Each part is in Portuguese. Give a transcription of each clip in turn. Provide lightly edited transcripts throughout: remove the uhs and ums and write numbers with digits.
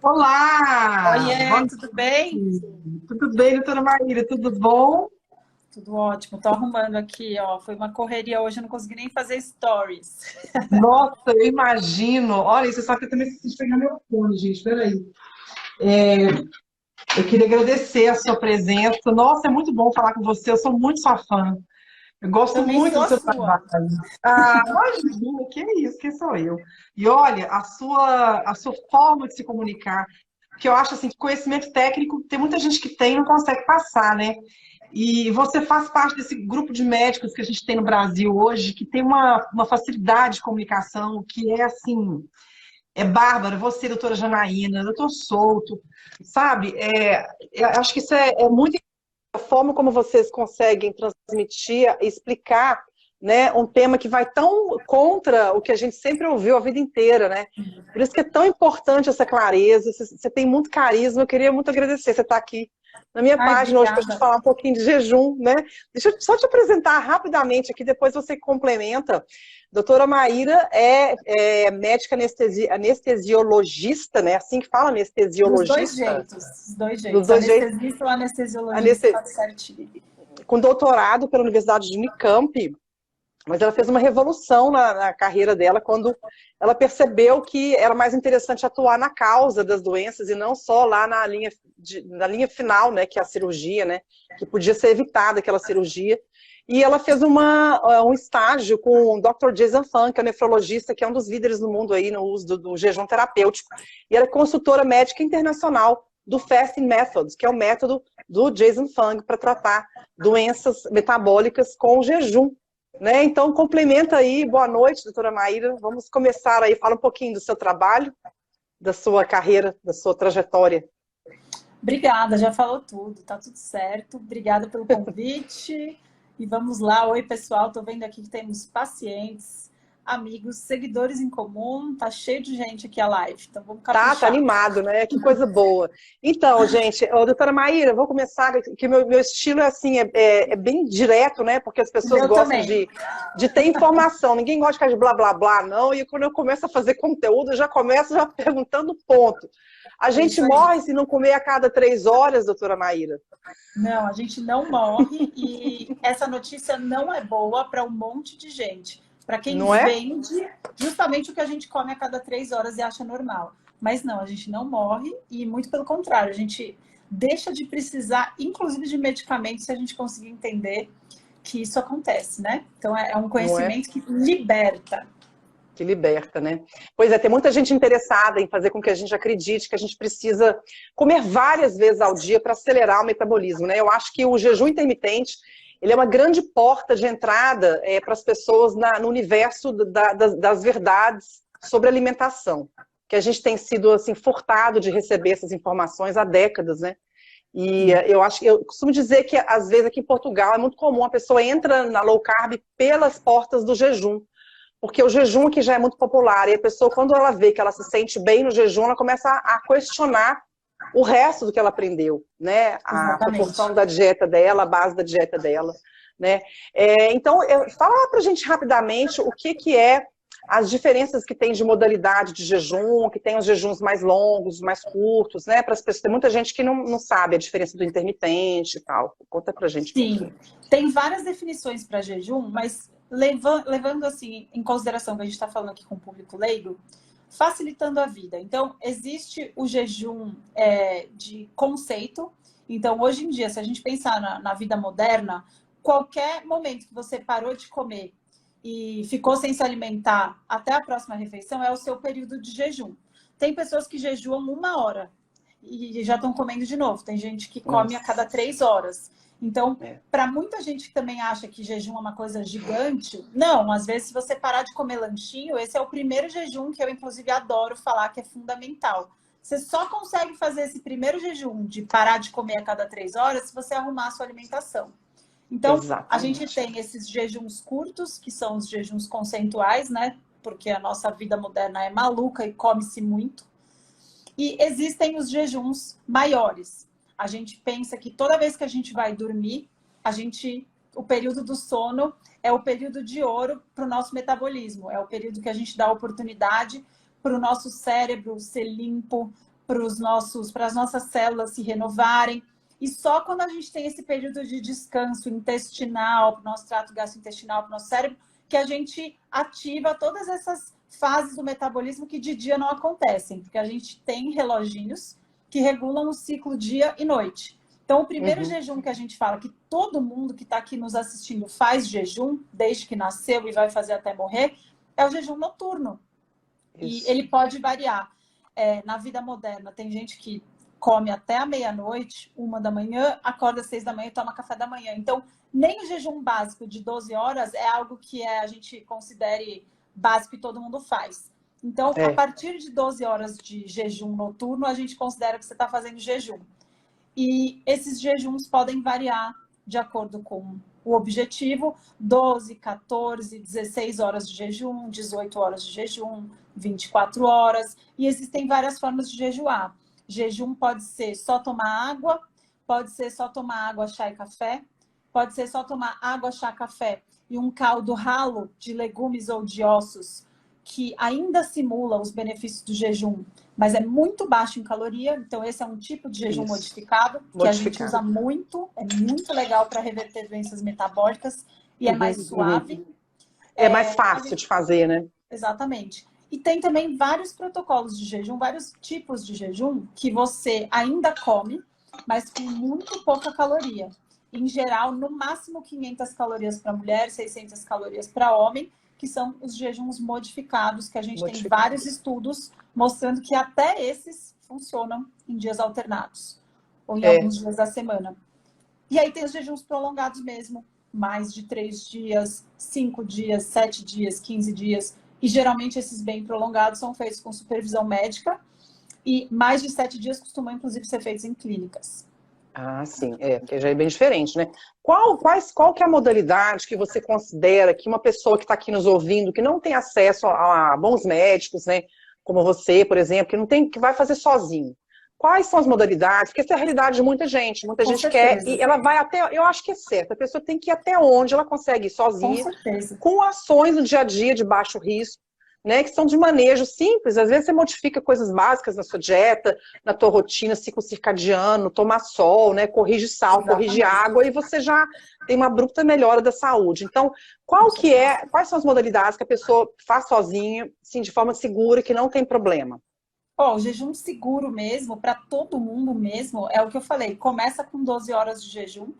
Olá! Oiê, Bom tudo bem? dia. Tudo bem, doutora Maíra? Tudo bom? Tudo ótimo. Tô arrumando aqui, ó. Foi uma correria hoje, eu não consegui nem fazer stories. Nossa, eu imagino. Olha, você sabe que eu também preciso pegar meu fone, gente. Peraí. Eu queria agradecer a sua presença. Nossa, é muito bom falar com você. Eu sou muito sua fã. Eu gosto Também muito sou do a seu sua. trabalho. Ah, imagina, que é isso, quem sou eu? E olha, a sua forma de se comunicar, que eu acho assim, que conhecimento técnico, tem muita gente que tem e não consegue passar, né? E você faz parte desse grupo de médicos que a gente tem no Brasil hoje, que tem uma facilidade de comunicação que é assim, é bárbara. Você, doutora Janaína, doutor Souto, sabe? Eu acho que isso é muito a forma como vocês conseguem transmitir e explicar, né, um tema que vai tão contra o que a gente sempre ouviu a vida inteira, né? Por isso que é tão importante essa clareza. Você tem muito carisma. Eu queria muito agradecer você estar aqui na minha Ai, página hoje para a gente obrigada. falar um pouquinho de jejum, né? Deixa eu só te apresentar rapidamente aqui, depois você complementa. Doutora Maíra é médica anestesiologista, né? Assim que fala, Dos dois anestesiologista, jeitos, dos dois dos jeitos. dois jeitos, Anestesista ou anestesiologista, aneste- tá certinho. com doutorado pela Universidade de Unicamp, mas ela fez uma revolução na carreira dela quando ela percebeu que era mais interessante atuar na causa das doenças e não só lá na linha final, né, que é a cirurgia, né, que podia ser evitada aquela cirurgia. E ela fez um estágio com o Dr. Jason Fung, que é um nefrologista, que é um dos líderes no mundo aí no uso do jejum terapêutico. E ela é consultora médica internacional do Fasting Methods, que é o método do Jason Fung para tratar doenças metabólicas com jejum. Né? Então, complementa aí. Boa noite, doutora Maíra. Vamos começar aí. Fala um pouquinho do seu trabalho, da sua carreira, da sua trajetória. Obrigada, já falou tudo, tá tudo certo. Obrigada pelo convite. E vamos lá. Oi, pessoal. Tô vendo aqui que temos pacientes, amigos, seguidores em comum. Tá cheio de gente aqui a live, então vamos Tá caprichar. animado, né? Que coisa boa. Então, gente, doutora Maíra, vou começar, que meu estilo é assim, é bem direto, né? Porque as O pessoas meu gostam também. de ter informação. Ninguém gosta de ficar de blá blá blá, não. E quando eu começo a fazer conteúdo, eu já começo já perguntando ponto. A É gente isso aí. morre se não comer a cada 3 horas, doutora Maíra. Não, a gente não morre e essa notícia não é boa para um monte de gente. Para quem Não é? vende justamente o que a gente come a cada 3 horas e acha normal. Mas não, a gente não morre e muito pelo contrário, a gente deixa de precisar, inclusive de medicamentos, se a gente conseguir entender que isso acontece, né? Então é um Não é? conhecimento que liberta. Que liberta, né? Pois é, tem muita gente interessada em fazer com que a gente acredite que a gente precisa comer várias vezes ao dia para acelerar o metabolismo, né? Eu acho que o jejum intermitente, ele é uma grande porta de entrada para as pessoas no universo das verdades sobre alimentação, que a gente tem sido assim furtado de receber essas informações há décadas, né? E eu costumo dizer que às vezes aqui em Portugal é muito comum a pessoa entra na low carb pelas portas do jejum, porque o jejum aqui já é muito popular, e a pessoa, quando ela vê que ela se sente bem no jejum, ela começa a questionar o resto do que ela aprendeu, né? A proporção Exatamente. da dieta dela, a base da dieta dela, né? Então, fala pra gente rapidamente o que é as diferenças que tem de modalidade de jejum, que tem os jejuns mais longos, mais curtos, né? Para as pessoas, tem muita gente que não sabe a diferença do intermitente e tal. Conta pra gente um pouquinho. Sim, tem várias definições para jejum, mas levando assim em consideração que a gente está falando aqui com o público leigo, facilitando a vida. Então, existe o jejum de conceito. Então, hoje em dia, se a gente pensar na vida moderna, qualquer momento que você parou de comer e ficou sem se alimentar até a próxima refeição é o seu período de jejum. Tem pessoas que jejuam 1 hora e já estão comendo de novo. Tem gente que come a Nossa. cada 3 horas. Então, É. para muita gente que também acha que jejum é uma coisa gigante, não, às vezes se você parar de comer lanchinho, esse é o primeiro jejum que eu inclusive adoro falar que é fundamental. Você só consegue fazer esse primeiro jejum de parar de comer a cada 3 horas se você arrumar a sua alimentação. Então, a gente Exatamente. tem esses jejuns curtos, que são os jejuns conceituais, né? Porque a nossa vida moderna é maluca e come-se muito. E existem os jejuns maiores. A gente pensa que toda vez que a gente vai dormir, o período do sono é o período de ouro para o nosso metabolismo. É o período que a gente dá oportunidade para o nosso cérebro ser limpo, para as nossas células se renovarem. E só quando a gente tem esse período de descanso intestinal, para o nosso trato gastrointestinal, para o nosso cérebro, que a gente ativa todas essas fases do metabolismo que de dia não acontecem, porque a gente tem reloginhos que regulam o ciclo dia e noite. Então, o primeiro jejum que a gente fala, que todo mundo que está aqui nos assistindo faz jejum, desde que nasceu e vai fazer até morrer, é o jejum noturno. Isso. E ele pode variar. Na vida moderna, tem gente que come até a meia-noite, 1 da manhã, acorda às 6 da manhã e toma café da manhã. Então, nem o jejum básico de 12 horas é algo que a gente considere básico e todo mundo faz. Então, a partir de 12 horas de jejum noturno, a gente considera que você está fazendo jejum. E esses jejuns podem variar de acordo com o objetivo: 12, 14, 16 horas de jejum, 18 horas de jejum, 24 horas. E existem várias formas de jejuar. Jejum pode ser só tomar água, pode ser só tomar água, chá e café, pode ser só tomar água, chá, café e um caldo ralo de legumes ou de ossos, que ainda simula os benefícios do jejum, mas é muito baixo em caloria. Então, esse é um tipo de jejum modificado, que a gente usa muito, é muito legal para reverter doenças metabólicas e é mais suave. É mais fácil de fazer, né? Exatamente. E tem também vários protocolos de jejum, vários tipos de jejum que você ainda come, mas com muito pouca caloria. Em geral, no máximo 500 calorias para mulher, 600 calorias para homem, que são os jejuns modificados, que a gente tem vários estudos mostrando que até esses funcionam em dias alternados, ou em alguns dias da semana. E aí tem os jejuns prolongados mesmo, mais de 3 dias, 5 dias, 7 dias, 15 dias. E geralmente esses bem prolongados são feitos com supervisão médica, e mais de 7 dias costumam, inclusive, ser feitos em clínicas. Ah, sim, porque já é bem diferente, né? Qual que é a modalidade que você considera que uma pessoa que está aqui nos ouvindo, que não tem acesso a bons médicos, né? Como você, por exemplo, que vai fazer sozinho. Quais são as modalidades? Porque essa é a realidade de muita gente. Muita gente quer, e ela vai até, eu acho que é certo, a pessoa tem que ir até onde ela consegue ir sozinha, com ações no dia a dia de baixo risco, né, que são de manejo simples. Às vezes você modifica coisas básicas na sua dieta, na tua rotina, ciclo circadiano, tomar sol, né, corrige sal, corrige água, e você já tem uma abrupta melhora da saúde. Então, quais são as modalidades que a pessoa faz sozinha, assim, de forma segura, que não tem problema? O jejum seguro mesmo, para todo mundo mesmo, é o que eu falei. Começa com 12 horas de jejum.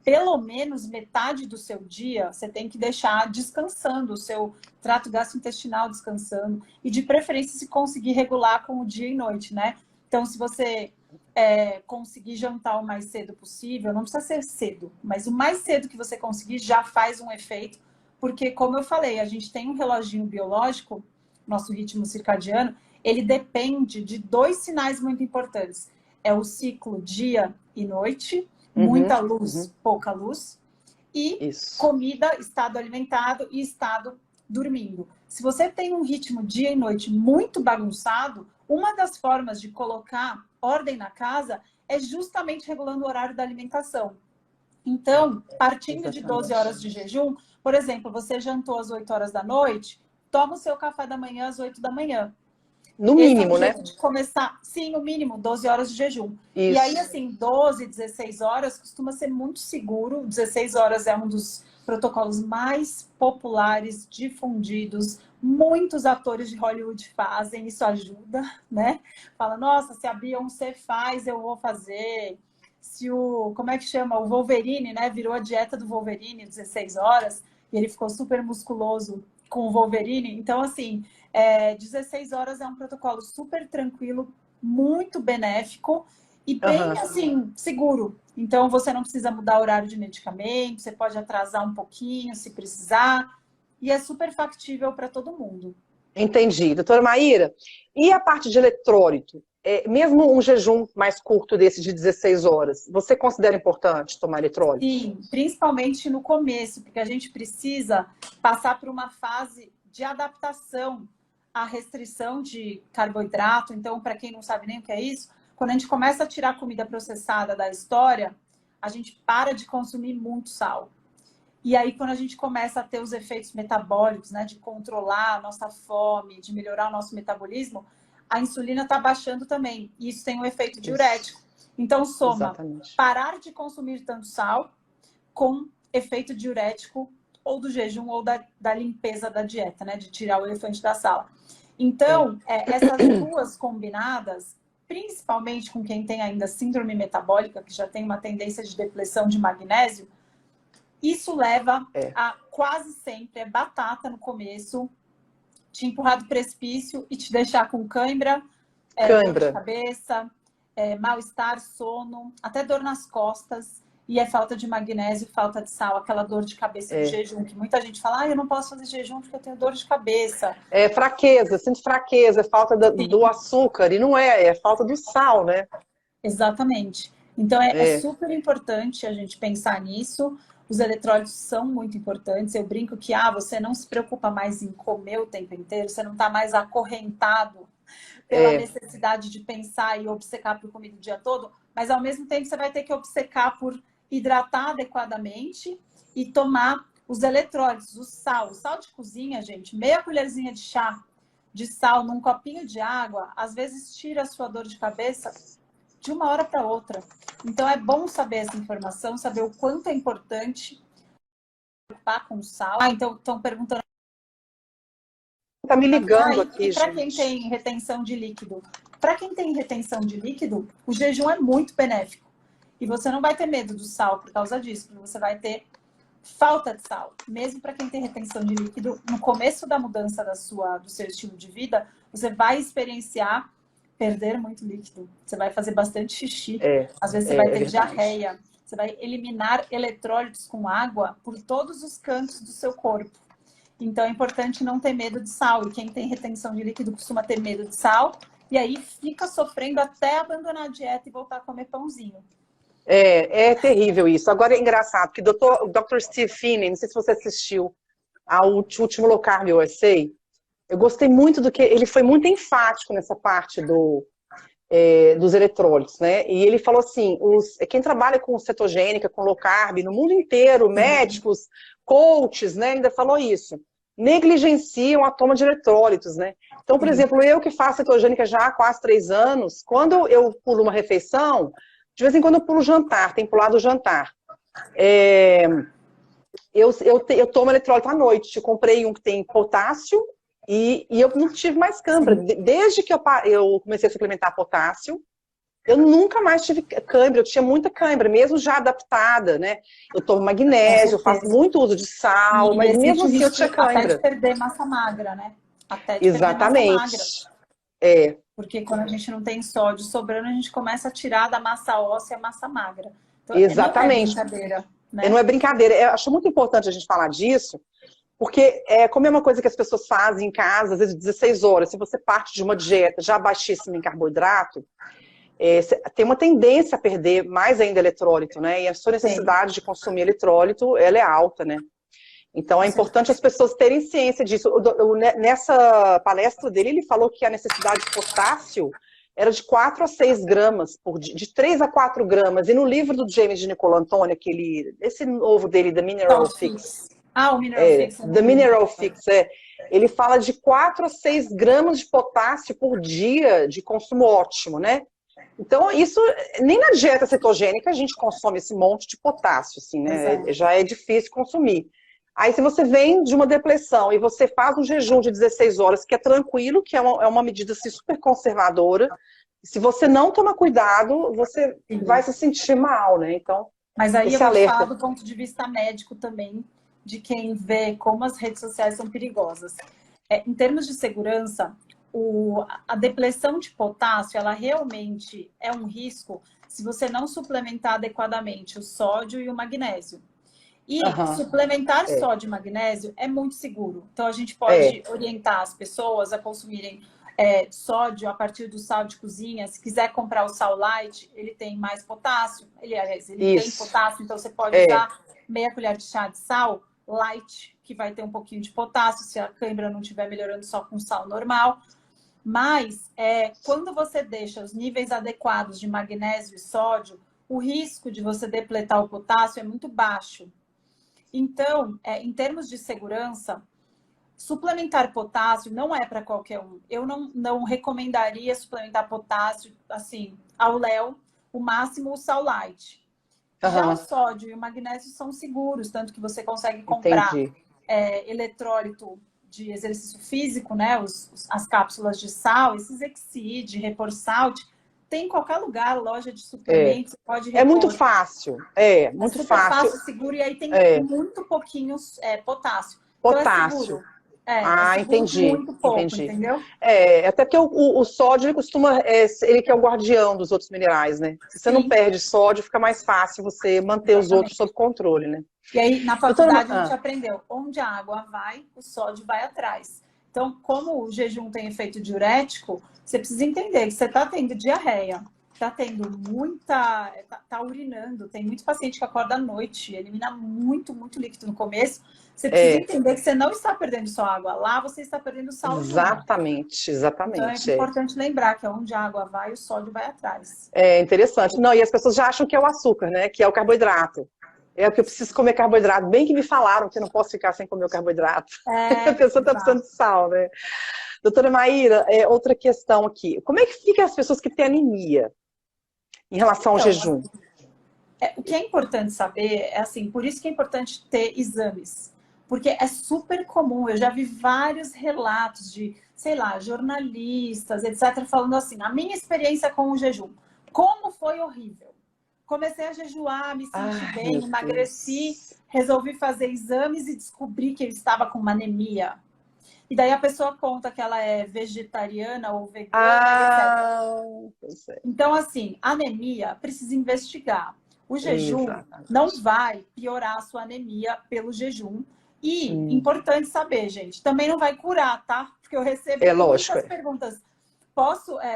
Pelo menos metade do seu dia você tem que deixar descansando, o seu trato gastrointestinal descansando. E de preferência, se conseguir regular com o dia e noite, né? Então, se você conseguir jantar o mais cedo possível, não precisa ser cedo, mas o mais cedo que você conseguir já faz um efeito. Porque, como eu falei, a gente tem um reloginho biológico, nosso ritmo circadiano, ele depende de 2 sinais muito importantes. É o ciclo dia e noite, muita luz, pouca luz, e comida, estado alimentado e estado dormindo. Se você tem um ritmo dia e noite muito bagunçado, uma das formas de colocar ordem na casa é justamente regulando o horário da alimentação. Então, partindo de 12 horas de jejum, por exemplo, você jantou às 8 horas da noite, toma o seu café da manhã às 8 da manhã. No mínimo, né? De começar, sim, no mínimo, 12 horas de jejum. Isso. E aí, assim, 12, 16 horas costuma ser muito seguro. 16 horas é um dos protocolos mais populares, difundidos. Muitos atores de Hollywood fazem, isso ajuda, né? Fala, nossa, se a Beyoncé faz, eu vou fazer. Se como é que chama? O Wolverine, né? Virou a dieta do Wolverine, 16 horas, e ele ficou super musculoso com o Wolverine. Então, assim, 16 horas é um protocolo super tranquilo, muito benéfico e bem, assim, seguro. Então, você não precisa mudar o horário de medicamento, você pode atrasar um pouquinho se precisar, e é super factível para todo mundo. Entendi. Doutora Maíra, e a parte de eletrólito? Mesmo um jejum mais curto desse de 16 horas, você considera importante tomar eletrólito? Sim, principalmente no começo, porque a gente precisa passar por uma fase de adaptação à restrição de carboidrato. Então, para quem não sabe nem o que é isso, quando a gente começa a tirar comida processada da história, a gente para de consumir muito sal. E aí, quando a gente começa a ter os efeitos metabólicos, né, de controlar a nossa fome, de melhorar o nosso metabolismo, a insulina está baixando também. E isso tem um efeito diurético. Então, soma Exatamente. parar de consumir tanto sal com efeito diurético ou do jejum ou da limpeza da dieta, né? De tirar o elefante da sala. Então, essas duas combinadas, principalmente com quem tem ainda síndrome metabólica, que já tem uma tendência de depressão de magnésio, isso leva a quase sempre batata no começo, te empurrar do precipício e te deixar com cãibra, dor de cabeça, mal-estar, sono, até dor nas costas. E é falta de magnésio, falta de sal, aquela dor de cabeça do jejum, que muita gente fala, eu não posso fazer jejum porque eu tenho dor de cabeça. É fraqueza, sinto fraqueza, é falta do açúcar, e não é falta do sal, né? Exatamente. Então é super importante a gente pensar nisso. Os eletrólitos são muito importantes. Eu brinco que você não se preocupa mais em comer o tempo inteiro, você não está mais acorrentado pela necessidade de pensar e obcecar por comida o dia todo, mas ao mesmo tempo você vai ter que obcecar por hidratar adequadamente e tomar os eletrólitos, o sal de cozinha, gente, meia colherzinha de chá de sal num copinho de água, às vezes tira a sua dor de cabeça de uma hora para outra. Então é bom saber essa informação, saber o quanto é importante preocupar com o sal. Então estão perguntando. Tá me ligando aqui, gente. Para quem tem retenção de líquido? Para quem tem retenção de líquido, o jejum é muito benéfico. E você não vai ter medo do sal por causa disso, porque você vai ter falta de sal. Mesmo para quem tem retenção de líquido, no começo da mudança do seu estilo de vida, você vai experienciar perder muito líquido. Você vai fazer bastante xixi. Às vezes você vai ter diarreia. Você vai eliminar eletrólitos com água por todos os cantos do seu corpo. Então é importante não ter medo de sal. E quem tem retenção de líquido costuma ter medo de sal. E aí fica sofrendo até abandonar a dieta e voltar a comer pãozinho. É terrível isso. Agora é engraçado, que o Dr. Steve Finney, não sei se você assistiu ao último Low Carb USA, eu gostei muito do que ele foi muito enfático nessa parte dos eletrólitos, né? E ele falou assim, quem trabalha com cetogênica, com low carb, no mundo inteiro, médicos, coaches, né? Ainda falou isso. Negligenciam a toma de eletrólitos, né? Então, por exemplo, eu que faço cetogênica já há quase 3 anos, quando eu pulo uma refeição, de vez em quando eu pulo jantar, tem pulado o jantar. Eu tomo eletrólito à noite. Eu comprei um que tem potássio e eu não tive mais cãibra. Desde que eu comecei a suplementar potássio, eu nunca mais tive cãibra. Eu tinha muita cãibra, mesmo já adaptada, né? Eu tomo magnésio, eu faço muito uso de sal, mas mesmo assim eu tinha cãibra. Até de perder massa magra, né? Até de Exatamente. perder massa magra. Porque quando a gente não tem sódio sobrando, a gente começa a tirar da massa óssea a massa magra. Então, exatamente. Não é brincadeira, né? Não é brincadeira. Eu acho muito importante a gente falar disso, porque como é uma coisa que as pessoas fazem em casa, às vezes 16 horas, se você parte de uma dieta já baixíssima em carboidrato, tem uma tendência a perder mais ainda eletrólito, né? E a sua necessidade de consumir eletrólito, ela é alta, né? Então é importante as pessoas terem ciência disso. Nessa palestra dele, ele falou que a necessidade de potássio era de 4 a 6 gramas, de 3 a 4 gramas. E no livro do James de Nicolau Antônio, esse novo dele, The Mineral Fix. O Mineral Fix. The Mineral Fix, ele fala de 4 a 6 gramas de potássio por dia de consumo ótimo, né? Então, isso, nem na dieta cetogênica a gente consome esse monte de potássio, assim, né? Já é difícil consumir. Aí, se você vem de uma depressão e você faz um jejum de 16 horas, que é tranquilo, que é uma medida assim, super conservadora, se você não tomar cuidado, você vai se sentir mal, né? Então, mas aí eu vou falar do ponto de vista médico também, de quem vê como as redes sociais são perigosas. Em termos de segurança, a depressão de potássio, ela realmente é um risco se você não suplementar adequadamente o sódio e o magnésio. E suplementar sódio e magnésio é muito seguro. Então, a gente pode orientar as pessoas a consumirem sódio a partir do sal de cozinha. Se quiser comprar o sal light, ele tem mais potássio. Ele tem potássio, então você pode usar meia colher de chá de sal light, que vai ter um pouquinho de potássio, se a cãibra não estiver melhorando só com sal normal. Mas, quando você deixa os níveis adequados de magnésio e sódio, o risco de você depletar o potássio é muito baixo. Então, em termos de segurança, Suplementar potássio não é para qualquer um. Eu não recomendaria suplementar potássio, assim, ao léu, o máximo o Saulite. Já o sódio e o magnésio são seguros, tanto que você consegue comprar eletrólito de exercício físico, né? As cápsulas de sal, esses Excid, Reporsalt, tem em qualquer lugar, loja de suplementos, pode repor. É muito fácil, muito super fácil, seguro, e aí tem muito pouquinho potássio. Potássio. Então é seguro. Entendi. Muito pouco, entendeu? Até porque o sódio, ele costuma, ele que é o guardião dos outros minerais, né? Se você não perde sódio, fica mais fácil você manter os outros sob controle, né? E aí, na faculdade, a gente aprendeu, onde a água vai, o sódio vai atrás. Então, como o jejum tem efeito diurético, você precisa entender que você está tendo diarreia, está tendo muita... Está urinando, tem muito paciente que acorda à noite, elimina muito líquido no começo. Você precisa entender que você não está perdendo só água. Lá você está perdendo sal. Exatamente. Então é importante lembrar que onde a água vai, o sódio vai atrás. É interessante. Não, e as pessoas já acham que é o açúcar, né? Que é o carboidrato. É o que eu preciso comer carboidrato. Bem que me falaram que eu não posso ficar sem comer o carboidrato. A pessoa está precisando de sal, né? Doutora Maíra, outra questão aqui. Como é que fica as pessoas que têm anemia em relação ao jejum? O que é importante saber é assim, por isso que é importante ter exames. Porque é super comum, eu já vi vários relatos de, sei lá, jornalistas, etc., falando assim, a minha experiência com o jejum, como foi horrível. Comecei a jejuar, me senti bem, emagreci, resolvi fazer exames e descobri que eu estava com uma anemia. E daí a pessoa conta que ela é vegetariana ou vegana, etc. Então, assim, anemia precisa investigar. O jejum não vai piorar a sua anemia pelo jejum. E, importante saber, gente, também não vai curar, tá? Porque eu recebo muitas perguntas.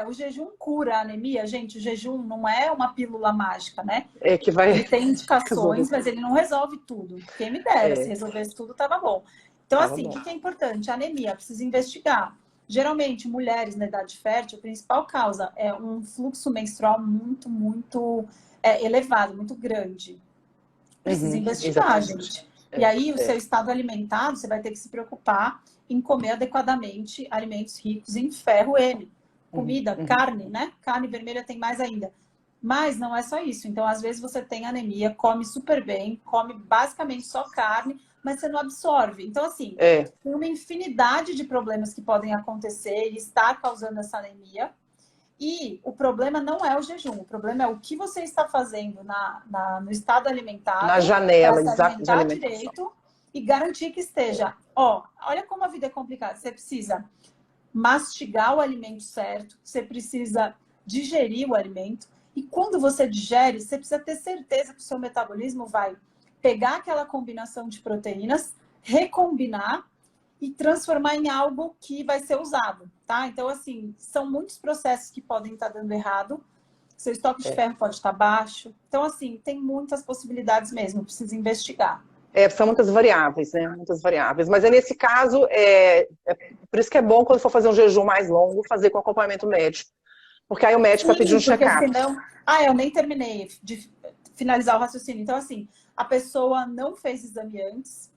O jejum cura a anemia? Gente, o jejum não é uma pílula mágica, né? Ele tem indicações, mas ele não resolve tudo. Quem me dera, se resolvesse tudo, tava bom. Então, assim, o que é importante? A anemia, precisa investigar. Geralmente, mulheres na idade fértil, a principal causa é um fluxo menstrual muito elevado, muito grande. Precisa investigar, gente. E aí, o seu estado alimentado, você vai ter que se preocupar em comer adequadamente alimentos ricos em ferro M. Comida, carne, né? Carne vermelha tem mais ainda. Mas não é só isso. Então, às vezes, você tem anemia, come super bem, come basicamente só carne, mas você não absorve. Então, assim, tem uma infinidade de problemas que podem acontecer e estar causando essa anemia. E o problema não é o jejum, o problema é o que você está fazendo no estado alimentar. Na janela, de alimentar direito e garantir que esteja. Olha como a vida é complicada. Você precisa mastigar o alimento certo, você precisa digerir o alimento. E quando você digere, você precisa ter certeza que o seu metabolismo vai pegar aquela combinação de proteínas, recombinar e transformar em algo que vai ser usado, tá? Então, assim, são muitos processos que podem estar dando errado. Seu estoque de ferro pode estar baixo. Então, assim, tem muitas possibilidades mesmo, precisa investigar. São muitas variáveis, né? Muitas variáveis. Mas nesse caso, por isso que é bom quando for fazer um jejum mais longo, fazer com acompanhamento médico. Porque aí o médico vai pedir um check-up. Senão... eu nem terminei de finalizar o raciocínio. Então, assim, a pessoa não fez exame antes,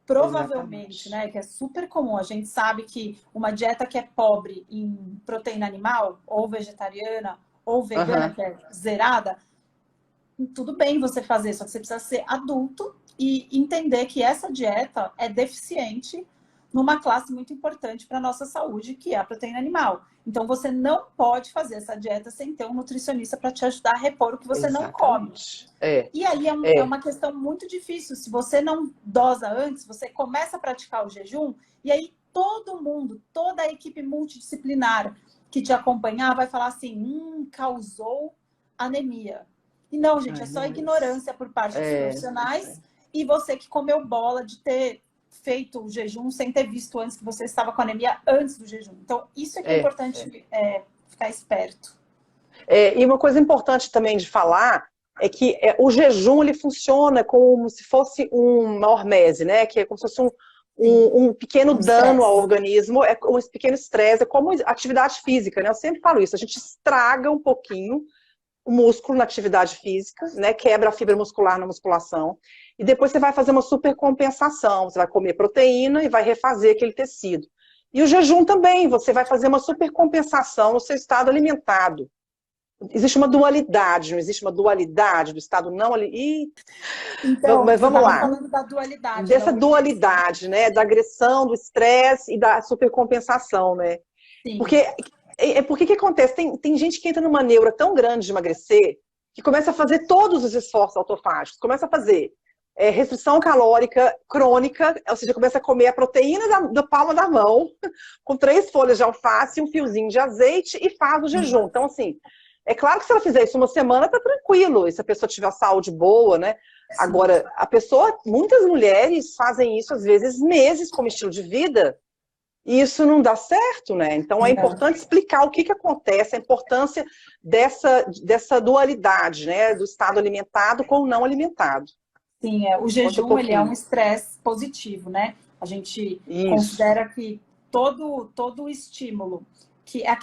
provavelmente, né, que é super comum, a gente sabe que uma dieta que é pobre em proteína animal, ou vegetariana, ou vegana, que é zerada, tudo bem você fazer, só que você precisa ser adulto e entender que essa dieta é deficiente numa classe muito importante para a nossa saúde, que é a proteína animal. Então, você não pode fazer essa dieta sem ter um nutricionista para te ajudar a repor o que você não come. E aí é uma questão muito difícil. Se você não dosa antes, você começa a praticar o jejum, e aí todo mundo, toda a equipe multidisciplinar que te acompanhar vai falar assim, causou anemia. E não, gente, é só ignorância por parte dos profissionais e você que comeu bola de ter feito o jejum sem ter visto antes que você estava com anemia antes do jejum. Então, isso é que é importante ficar esperto. E uma coisa importante também de falar é que o jejum ele funciona como se fosse uma hormese, né? Que é como se fosse um pequeno dano ao organismo, um pequeno estresse, é como atividade física, né? Eu sempre falo isso, a gente estraga um pouquinho o músculo na atividade física, né? Quebra a fibra muscular na musculação. E depois você vai fazer uma supercompensação. Você vai comer proteína e vai refazer aquele tecido. E o jejum também, você vai fazer uma supercompensação no seu estado alimentado. Existe uma dualidade, não existe uma dualidade do estado não alimentado. Então, Mas você vamos estava lá. falando da dualidade. Dessa dualidade, né? Da agressão, do estresse e da supercompensação, né? Sim. Porque que acontece? Tem gente que entra numa neura tão grande de emagrecer que começa a fazer todos os esforços autofágicos, começa a fazer restrição calórica crônica, ou seja, começa a comer a proteína da palma da mão, com 3 folhas de alface, um fiozinho de azeite e faz o jejum. Então, assim, é claro que se ela fizer isso uma semana, tá tranquilo, e se a pessoa tiver saúde boa, né? Sim. Agora, muitas mulheres fazem isso, às vezes, meses como estilo de vida, e isso não dá certo, né? Então é importante explicar o que acontece, a importância dessa dualidade, né? Do estado alimentado com o não alimentado. Sim, o jejum ele é um estresse positivo, né? A gente considera que todo estímulo, que é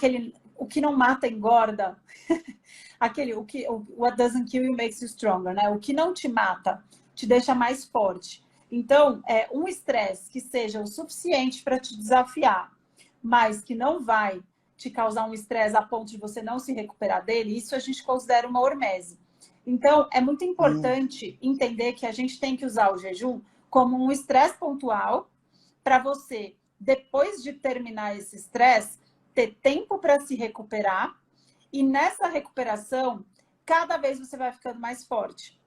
o que não mata engorda, what doesn't kill you makes you stronger, né? O que não te mata te deixa mais forte. Então, um estresse que seja o suficiente para te desafiar, mas que não vai te causar um estresse a ponto de você não se recuperar dele, isso a gente considera uma hormese. Então, é muito importante entender que a gente tem que usar o jejum como um estresse pontual para você, depois de terminar esse estresse, ter tempo para se recuperar e nessa recuperação, cada vez você vai ficando mais forte.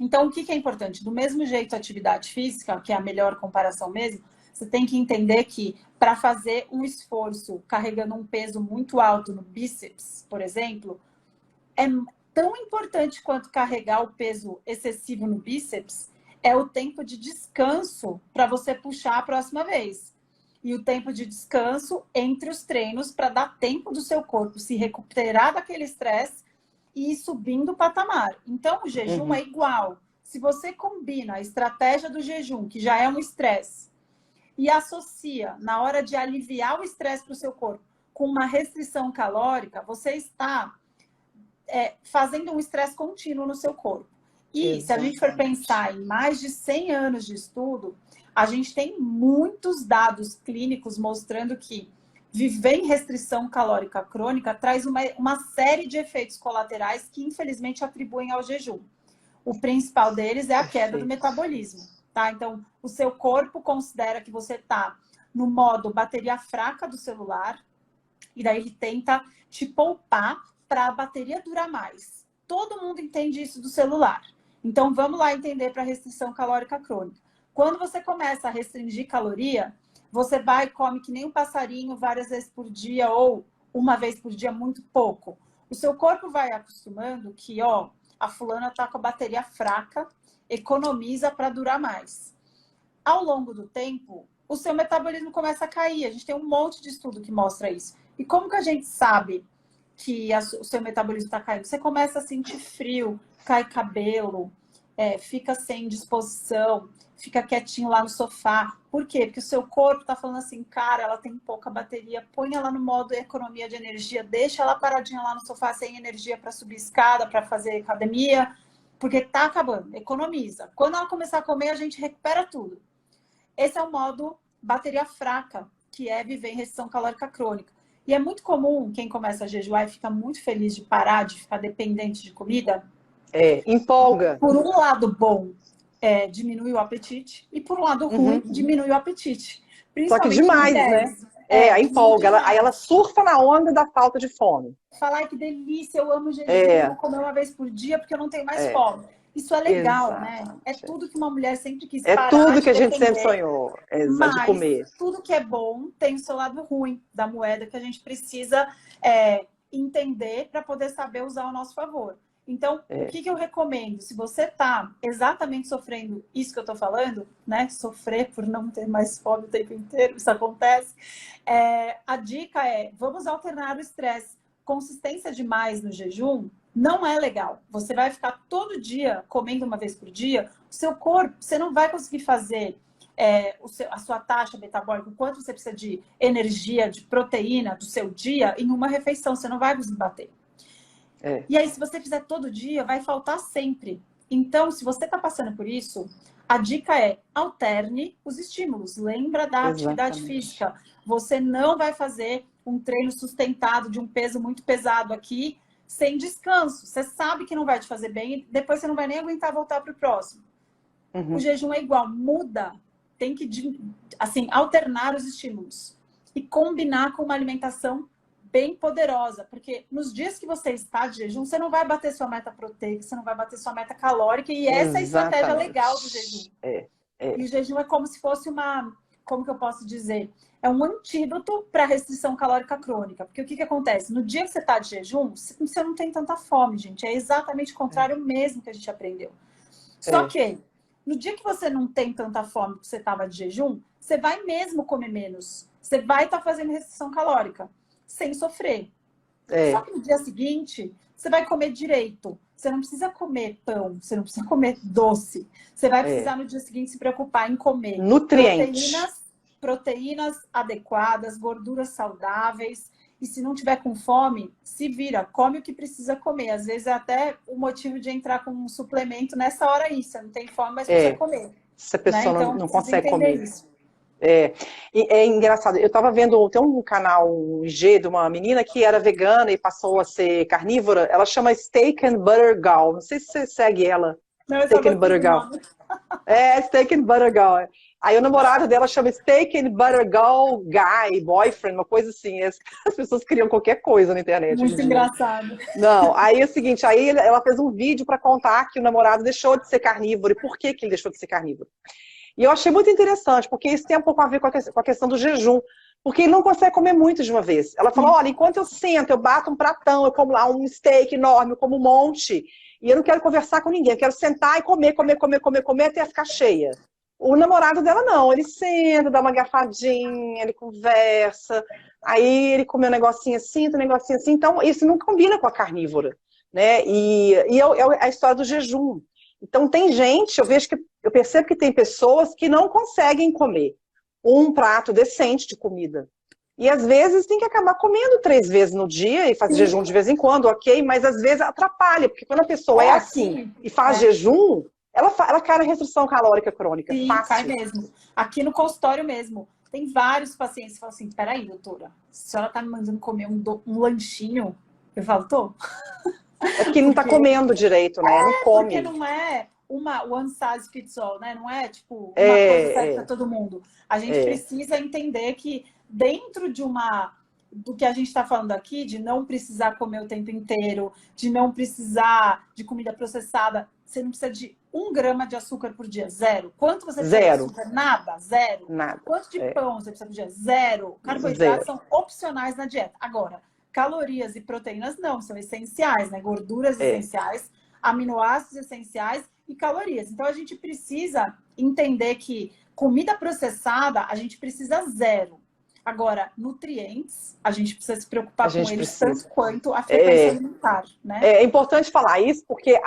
Então, o que é importante? Do mesmo jeito, a atividade física, que é a melhor comparação mesmo, você tem que entender que para fazer um esforço carregando um peso muito alto no bíceps, por exemplo, é tão importante quanto carregar o peso excessivo no bíceps é o tempo de descanso para você puxar a próxima vez. E o tempo de descanso entre os treinos para dar tempo do seu corpo se recuperar daquele estresse e ir subindo o patamar. Então, o jejum é igual. Se você combina a estratégia do jejum, que já é um estresse, e associa na hora de aliviar o estresse para o seu corpo com uma restrição calórica, você está fazendo um estresse contínuo no seu corpo. E se a gente for pensar em mais de 100 anos de estudo, a gente tem muitos dados clínicos mostrando que viver em restrição calórica crônica traz uma série de efeitos colaterais que, infelizmente, atribuem ao jejum. O principal deles é a queda do metabolismo, tá? Então, o seu corpo considera que você está no modo bateria fraca do celular e daí ele tenta te poupar para a bateria durar mais. Todo mundo entende isso do celular. Então, vamos lá entender para a restrição calórica crônica. Quando você começa a restringir caloria, você vai e come que nem um passarinho várias vezes por dia ou uma vez por dia, muito pouco. O seu corpo vai acostumando que, a fulana está com a bateria fraca, economiza para durar mais. Ao longo do tempo, o seu metabolismo começa a cair. A gente tem um monte de estudo que mostra isso. E como que a gente sabe que o seu metabolismo está caindo? Você começa a sentir frio, cai cabelo, fica sem disposição, fica quietinho lá no sofá. Por quê? Porque o seu corpo está falando assim, cara, ela tem pouca bateria, põe ela no modo economia de energia, deixa ela paradinha lá no sofá sem energia para subir escada, para fazer academia, porque tá acabando, economiza. Quando ela começar a comer, a gente recupera tudo. Esse é o modo bateria fraca, que é viver em restrição calórica crônica. E é muito comum quem começa a jejuar e fica muito feliz de parar, de ficar dependente de comida. Empolga. Por um lado bom, diminui o apetite, e por um lado ruim, diminui o apetite. Só que demais, mulheres, né? Aí empolga. Aí ela surfa na onda da falta de fome. Falar que delícia, eu amo jejum, eu vou comer uma vez por dia porque eu não tenho mais fome. Isso é legal, né? É tudo que uma mulher sempre quis parar. É tudo que a gente sempre sonhou, de comer. Tudo que é bom tem o seu lado ruim da moeda que a gente precisa entender para poder saber usar ao nosso favor. Então, o que eu recomendo? Se você está exatamente sofrendo isso que eu estou falando, né? Sofrer por não ter mais fome o tempo inteiro, isso acontece. A dica vamos alternar o estresse. Consistência demais no jejum não é legal. Você vai ficar todo dia comendo uma vez por dia, o seu corpo, você não vai conseguir fazer a sua taxa metabólica, o quanto você precisa de energia, de proteína do seu dia em uma refeição, você não vai conseguir bater. É. E aí, se você fizer todo dia, vai faltar sempre. Então, se você está passando por isso, a dica é alterne os estímulos. Lembra da atividade Exatamente. física. Você não vai fazer um treino sustentado de um peso muito pesado aqui sem descanso. Você sabe que não vai te fazer bem e depois você não vai nem aguentar voltar para o próximo. O Uhum. jejum é igual, muda. Tem que, assim, alternar os estímulos e combinar com uma alimentação bem poderosa, porque nos dias que você está de jejum, você não vai bater sua meta proteica, você não vai bater sua meta calórica, e essa é a estratégia Exatamente. legal do jejum. E o jejum é como se fosse uma, como que eu posso dizer? É um antídoto para a restrição calórica crônica, porque o que acontece? No dia que você está de jejum, você não tem tanta fome, gente, é exatamente o contrário mesmo que a gente aprendeu. Só que, no dia que você não tem tanta fome porque você estava de jejum, você vai mesmo comer menos, você vai estar fazendo restrição calórica sem sofrer. Só que no dia seguinte, você vai comer direito. Você não precisa comer pão, você não precisa comer doce. Você vai precisar no dia seguinte se preocupar em comer Nutriente. proteínas adequadas, gorduras saudáveis. E se não tiver com fome, se vira, come o que precisa comer. Às vezes é até o motivo de entrar com um suplemento nessa hora aí. Você não tem fome, mas precisa comer. Se a pessoa Então, não precisa consegue entender comer. isso. É engraçado. Eu estava vendo, tem um canal um IG de uma menina que era vegana e passou a ser carnívora. Ela chama Steak and Butter Gal. Não sei se você segue ela. Não, eu só Steak and gostei Butter do Gal. nome. Steak and Butter Gal. Aí o namorado dela chama Steak and Butter Gal Guy, boyfriend, uma coisa assim. As pessoas criam qualquer coisa na internet hoje em Muito dia. engraçado. Não, aí é o seguinte, aí ela fez um vídeo para contar que o namorado deixou de ser carnívoro e por que ele deixou de ser carnívoro. E eu achei muito interessante, porque isso tem um pouco a ver com a questão do jejum, porque ele não consegue comer muito de uma vez. Ela falou, olha, enquanto eu sento, eu bato um pratão, eu como lá um steak enorme, eu como um monte, e eu não quero conversar com ninguém, eu quero sentar e comer, comer, comer, comer, comer até ficar cheia. O namorado dela não, ele senta, dá uma garfadinha, ele conversa, aí ele come um negocinho assim, outro negocinho assim, então isso não combina com a carnívora, né? É a história do jejum. Então tem gente, eu percebo que tem pessoas que não conseguem comer um prato decente de comida. E às vezes tem que acabar comendo 3 vezes no dia e fazer jejum de vez em quando, ok? Mas às vezes atrapalha, porque quando a pessoa é assim Aqui, e faz jejum, ela cai na restrição calórica crônica, sim, cai fácil. mesmo. Aqui no consultório mesmo, tem vários pacientes que falam assim, peraí, doutora, a senhora tá me mandando comer um lanchinho? Eu falo, tô. É porque não está comendo direito, né? Não Porque come. não é uma one size fits all, né? Não é, tipo, uma coisa certa para todo mundo. A gente precisa entender que dentro de do que a gente está falando aqui, de não precisar comer o tempo inteiro, de não precisar de comida processada, você não precisa de 1 grama de açúcar por dia, zero. Quanto você precisa de açúcar? Nada, zero. Nada. Quanto de pão você precisa por dia? Zero. Carboidratos são opcionais na dieta. Agora, calorias e proteínas não, são essenciais, né? Gorduras essenciais, aminoácidos essenciais e calorias. Então a gente precisa entender que comida processada a gente precisa zero. Agora, nutrientes, a gente precisa se preocupar com eles tanto quanto a frequência alimentar, né? É importante falar isso porque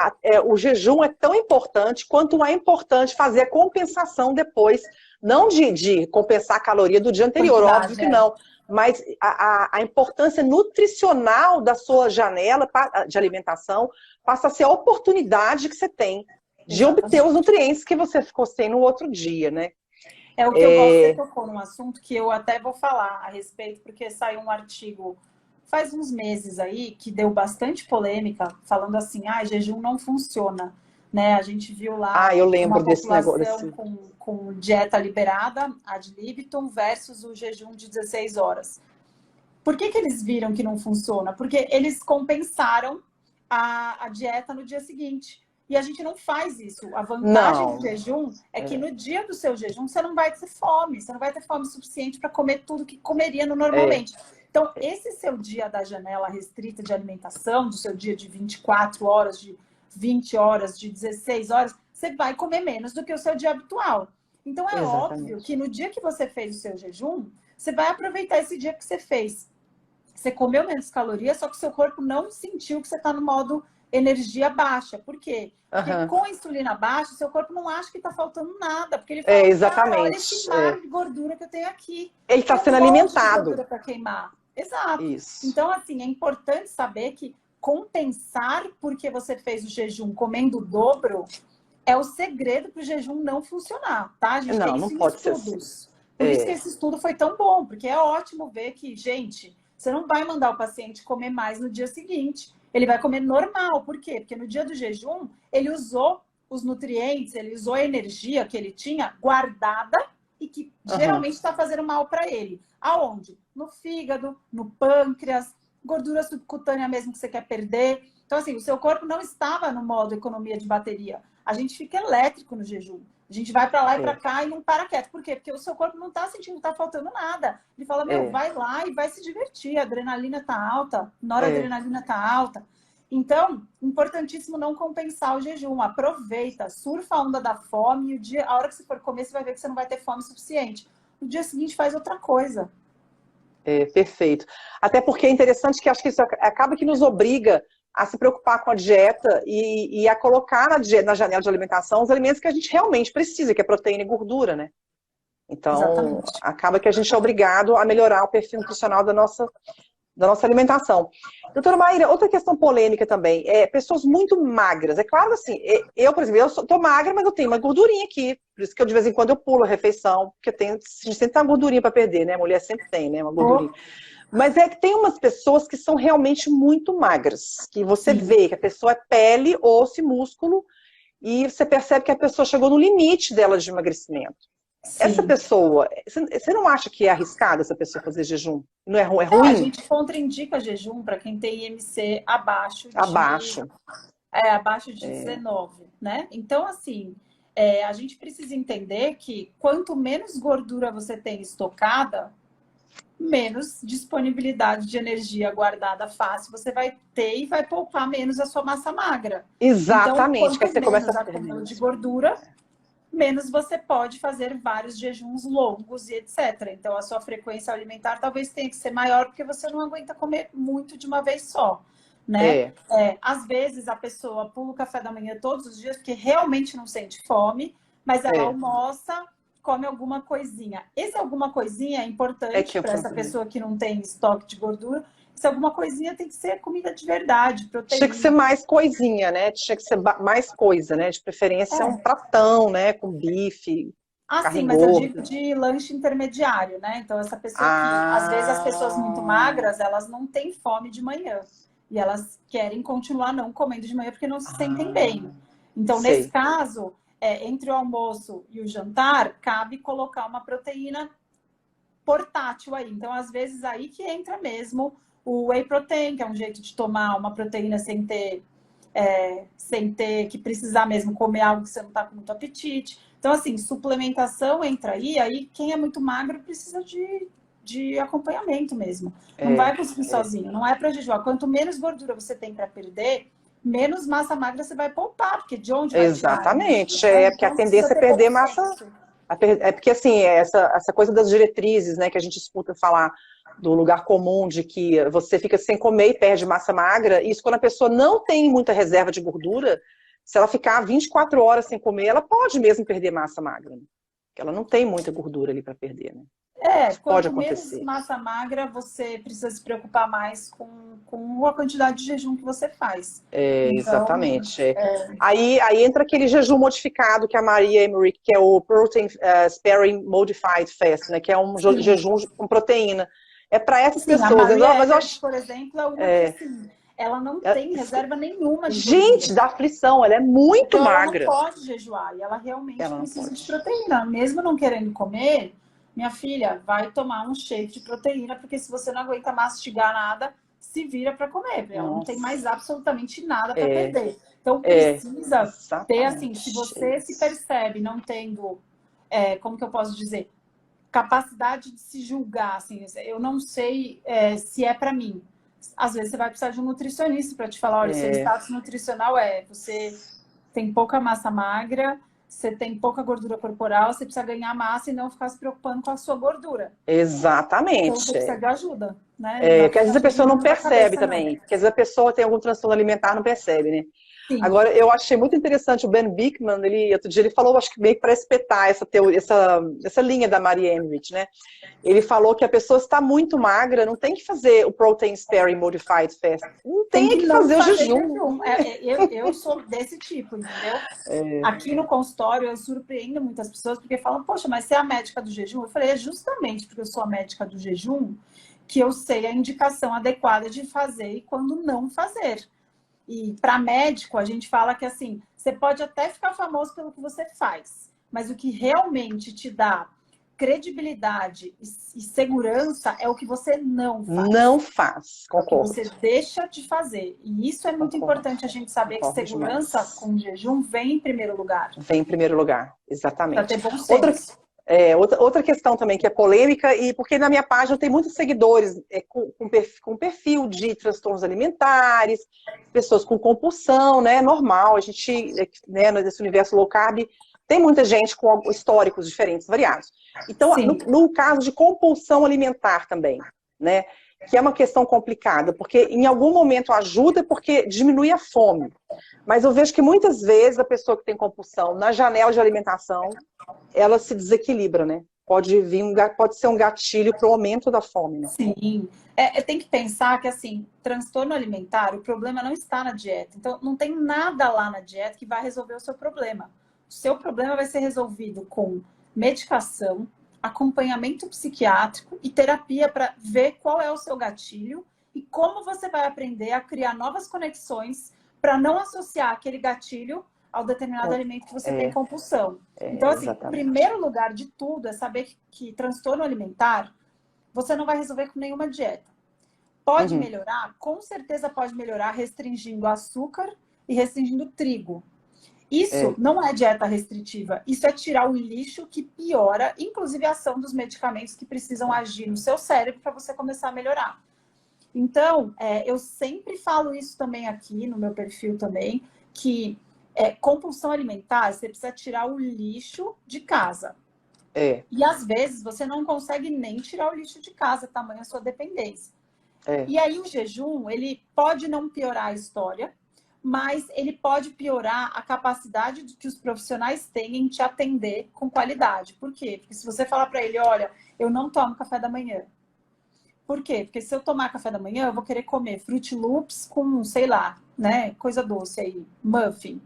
o jejum é tão importante quanto é importante fazer a compensação depois, não de compensar a caloria do dia anterior, óbvio que não, mas a importância nutricional da sua janela de alimentação passa a ser a oportunidade que você tem de obter os nutrientes que você ficou sem no outro dia, né? É o que eu gosto, você tocou num assunto que eu até vou falar a respeito, porque saiu um artigo faz uns meses aí que deu bastante polêmica, falando assim, jejum não funciona, né? A gente viu lá eu lembro uma desse população negócio, com dieta liberada, ad libitum, versus o jejum de 16 horas. Por que eles viram que não funciona? Porque eles compensaram a dieta no dia seguinte. E a gente não faz isso. A vantagem do jejum é que no dia do seu jejum você não vai ter fome. Você não vai ter fome suficiente para comer tudo que comeria normalmente. Então, esse seu dia da janela restrita de alimentação, do seu dia de 24 horas, de 20 horas, de 16 horas, você vai comer menos do que o seu dia habitual. Então, é óbvio que no dia que você fez o seu jejum, você vai aproveitar esse dia que você fez. Você comeu menos calorias, só que seu corpo não sentiu que você está no modo energia baixa. Por quê? Porque com a insulina baixa, seu corpo não acha que está faltando nada. Porque ele fala, exatamente. olha esse mar de gordura que eu tenho aqui. Ele está sendo alimentado. Para queimar. Exato. Isso. Então, assim, é importante saber que compensar porque você fez o jejum comendo o dobro é o segredo para o jejum não funcionar, tá? A gente tem Não isso em pode ser assim. estudos. Por isso que esse estudo foi tão bom, porque é ótimo ver que, gente, você não vai mandar o paciente comer mais no dia seguinte. Ele vai comer normal. Por quê? Porque no dia do jejum, ele usou os nutrientes, ele usou a energia que ele tinha guardada e que geralmente está fazendo mal para ele. Aonde? No fígado, no pâncreas, gordura subcutânea mesmo que você quer perder. Então, assim, o seu corpo não estava no modo economia de bateria. A gente fica elétrico no jejum. A gente vai para lá e para cá e não para quieto. Por quê? Porque o seu corpo não está sentindo, não está faltando nada. Ele fala, meu, vai lá e vai se divertir. A adrenalina está alta, noradrenalina está alta. Então, importantíssimo não compensar o jejum. Aproveita, surfa a onda da fome e a hora que você for comer, você vai ver que você não vai ter fome suficiente. No dia seguinte, faz outra coisa. Perfeito. Até porque é interessante que acho que isso acaba que nos obriga a se preocupar com a dieta e a colocar na janela de alimentação os alimentos que a gente realmente precisa, que é proteína e gordura, né? Então, exatamente, acaba que a gente é obrigado a melhorar o perfil nutricional da nossa alimentação. Doutora Maíra, outra questão polêmica também, pessoas muito magras. É claro assim, eu, por exemplo, eu tô magra, mas eu tenho uma gordurinha aqui, por isso que eu de vez em quando eu pulo a refeição, porque a gente sempre tem uma gordurinha para perder, né? A mulher sempre tem, né? Uma gordurinha. Mas é que tem umas pessoas que são realmente muito magras, que você vê que a pessoa é pele, osso e músculo, e você percebe que a pessoa chegou no limite dela de emagrecimento. Sim. Essa pessoa, você não acha que é arriscado essa pessoa fazer jejum? Não é ruim? A gente contraindica jejum para quem tem IMC abaixo de 19, né? Então, assim, a gente precisa entender que quanto menos gordura você tem estocada, menos disponibilidade de energia guardada fácil você vai ter e vai poupar menos a sua massa magra. Exatamente. Então, quanto menos acúmulo de gordura, menos você pode fazer vários jejuns longos e etc. Então, a sua frequência alimentar talvez tenha que ser maior, porque você não aguenta comer muito de uma vez só, né? Às vezes, a pessoa pula o café da manhã todos os dias, porque realmente não sente fome, mas ela almoça, come alguma coisinha. Esse alguma coisinha é importante para essa pessoa que não tem estoque de gordura. Se alguma coisinha tem que ser comida de verdade, proteína. Tinha que ser mais coisinha, né? Tinha que ser mais coisa, né? De preferência um pratão, né? Com bife, carne sim, mas gorda. eu digo de lanche intermediário, né? Então, essa pessoa que, às vezes, as pessoas muito magras, elas não têm fome de manhã. E elas querem continuar não comendo de manhã porque não se sentem bem. Então, nesse caso, entre o almoço e o jantar, cabe colocar uma proteína portátil aí. Então, às vezes, aí que entra mesmo o whey protein, que é um jeito de tomar uma proteína sem ter que precisar mesmo comer algo que você não está com muito apetite. Então, assim, suplementação entra aí quem é muito magro precisa de acompanhamento mesmo. Não vai conseguir sozinho, não é para jejuar. Quanto menos gordura você tem para perder, menos massa magra você vai poupar, porque de onde vai tirar? Exatamente, porque a tendência é perder massa. É porque, assim, essa coisa das diretrizes, né, que a gente escuta falar do lugar comum de que você fica sem comer e perde massa magra, isso quando a pessoa não tem muita reserva de gordura, se ela ficar 24 horas sem comer, ela pode mesmo perder massa magra, né? Porque ela não tem muita gordura ali para perder, né? Quanto menos massa magra, você precisa se preocupar mais com a quantidade de jejum que você faz. Exatamente. Aí entra aquele jejum modificado que a Maria Emmerich, que é o Protein Sparing Modified Fast, né? Que é um jejum com proteína. É para essas pessoas. Mas eu acho, por exemplo, é uma que assim, ela não tem reserva nenhuma de gente, da aflição, ela é muito magra. Ela não pode jejuar e ela realmente precisa de proteína. Mesmo não querendo comer, minha filha, vai tomar um shake de proteína, porque se você não aguenta mastigar nada, se vira para comer. Ela não tem mais absolutamente nada para perder. Então, precisa ter, assim, se você se percebe não tendo, como que eu posso dizer, capacidade de se julgar, assim, eu não sei se é para mim. Às vezes você vai precisar de um nutricionista para te falar, olha, seu status nutricional você tem pouca massa magra, você tem pouca gordura corporal, você precisa ganhar massa e não ficar se preocupando com a sua gordura. Exatamente. Então você precisa de ajuda, né? Porque às vezes a pessoa não percebe também. Porque às vezes a pessoa tem algum transtorno alimentar, não percebe, né? Sim. Agora, eu achei muito interessante o Ben Bikman, outro dia ele falou, acho que meio para espetar essa teoria, essa linha da Marie Ehrlich, né? Ele falou que a pessoa está muito magra, não tem que fazer o protein sparing modified fast, não Tem tem que que não fazer o fazer jejum. jejum. Eu sou desse tipo, entendeu? Aqui no consultório eu surpreendo muitas pessoas porque falam, poxa, mas você é a médica do jejum? Eu falei, é justamente porque eu sou a médica do jejum que eu sei a indicação adequada de fazer e quando não fazer. E para médico, a gente fala que assim, você pode até ficar famoso pelo que você faz, mas o que realmente te dá credibilidade e segurança é o que você não faz. Não faz, É o que concordo. você deixa de fazer. E isso é muito importante a gente saber que segurança Demais. com jejum vem em primeiro lugar. Vem em primeiro lugar, exatamente. Para ter bom senso. Outra questão também que é polêmica, e porque na minha página tem muitos seguidores com perfil de transtornos alimentares, pessoas com compulsão, né? Normal, a gente, né, nesse universo low carb, tem muita gente com históricos diferentes, variados. Então, no caso de compulsão alimentar também, né? Que é uma questão complicada, porque em algum momento ajuda porque diminui a fome. Mas eu vejo que muitas vezes a pessoa que tem compulsão na janela de alimentação, ela se desequilibra, né? Pode ser um gatilho para o aumento da fome, né? Sim. Tem que pensar que, assim, transtorno alimentar, o problema não está na dieta. Então, não tem nada lá na dieta que vai resolver o seu problema. O seu problema vai ser resolvido com medicação, acompanhamento psiquiátrico e terapia para ver qual é o seu gatilho e como você vai aprender a criar novas conexões para não associar aquele gatilho ao determinado alimento que você tem compulsão. Então, assim, o primeiro lugar de tudo é saber que transtorno alimentar você não vai resolver com nenhuma dieta. Pode melhorar? Com certeza pode melhorar restringindo açúcar e restringindo trigo. Isso não é dieta restritiva, isso é tirar o lixo que piora, inclusive a ação dos medicamentos que precisam agir no seu cérebro para você começar a melhorar. Então, eu sempre falo isso também aqui no meu perfil também, que compulsão alimentar, você precisa tirar o lixo de casa. E às vezes você não consegue nem tirar o lixo de casa, tamanha a sua dependência. E aí o jejum, ele pode não piorar a história, mas ele pode piorar a capacidade que os profissionais têm em te atender com qualidade. Por quê? Porque se você falar para ele, olha, eu não tomo café da manhã. Por quê? Porque se eu tomar café da manhã, eu vou querer comer Fruit Loops com, sei lá, né, coisa doce aí, muffin.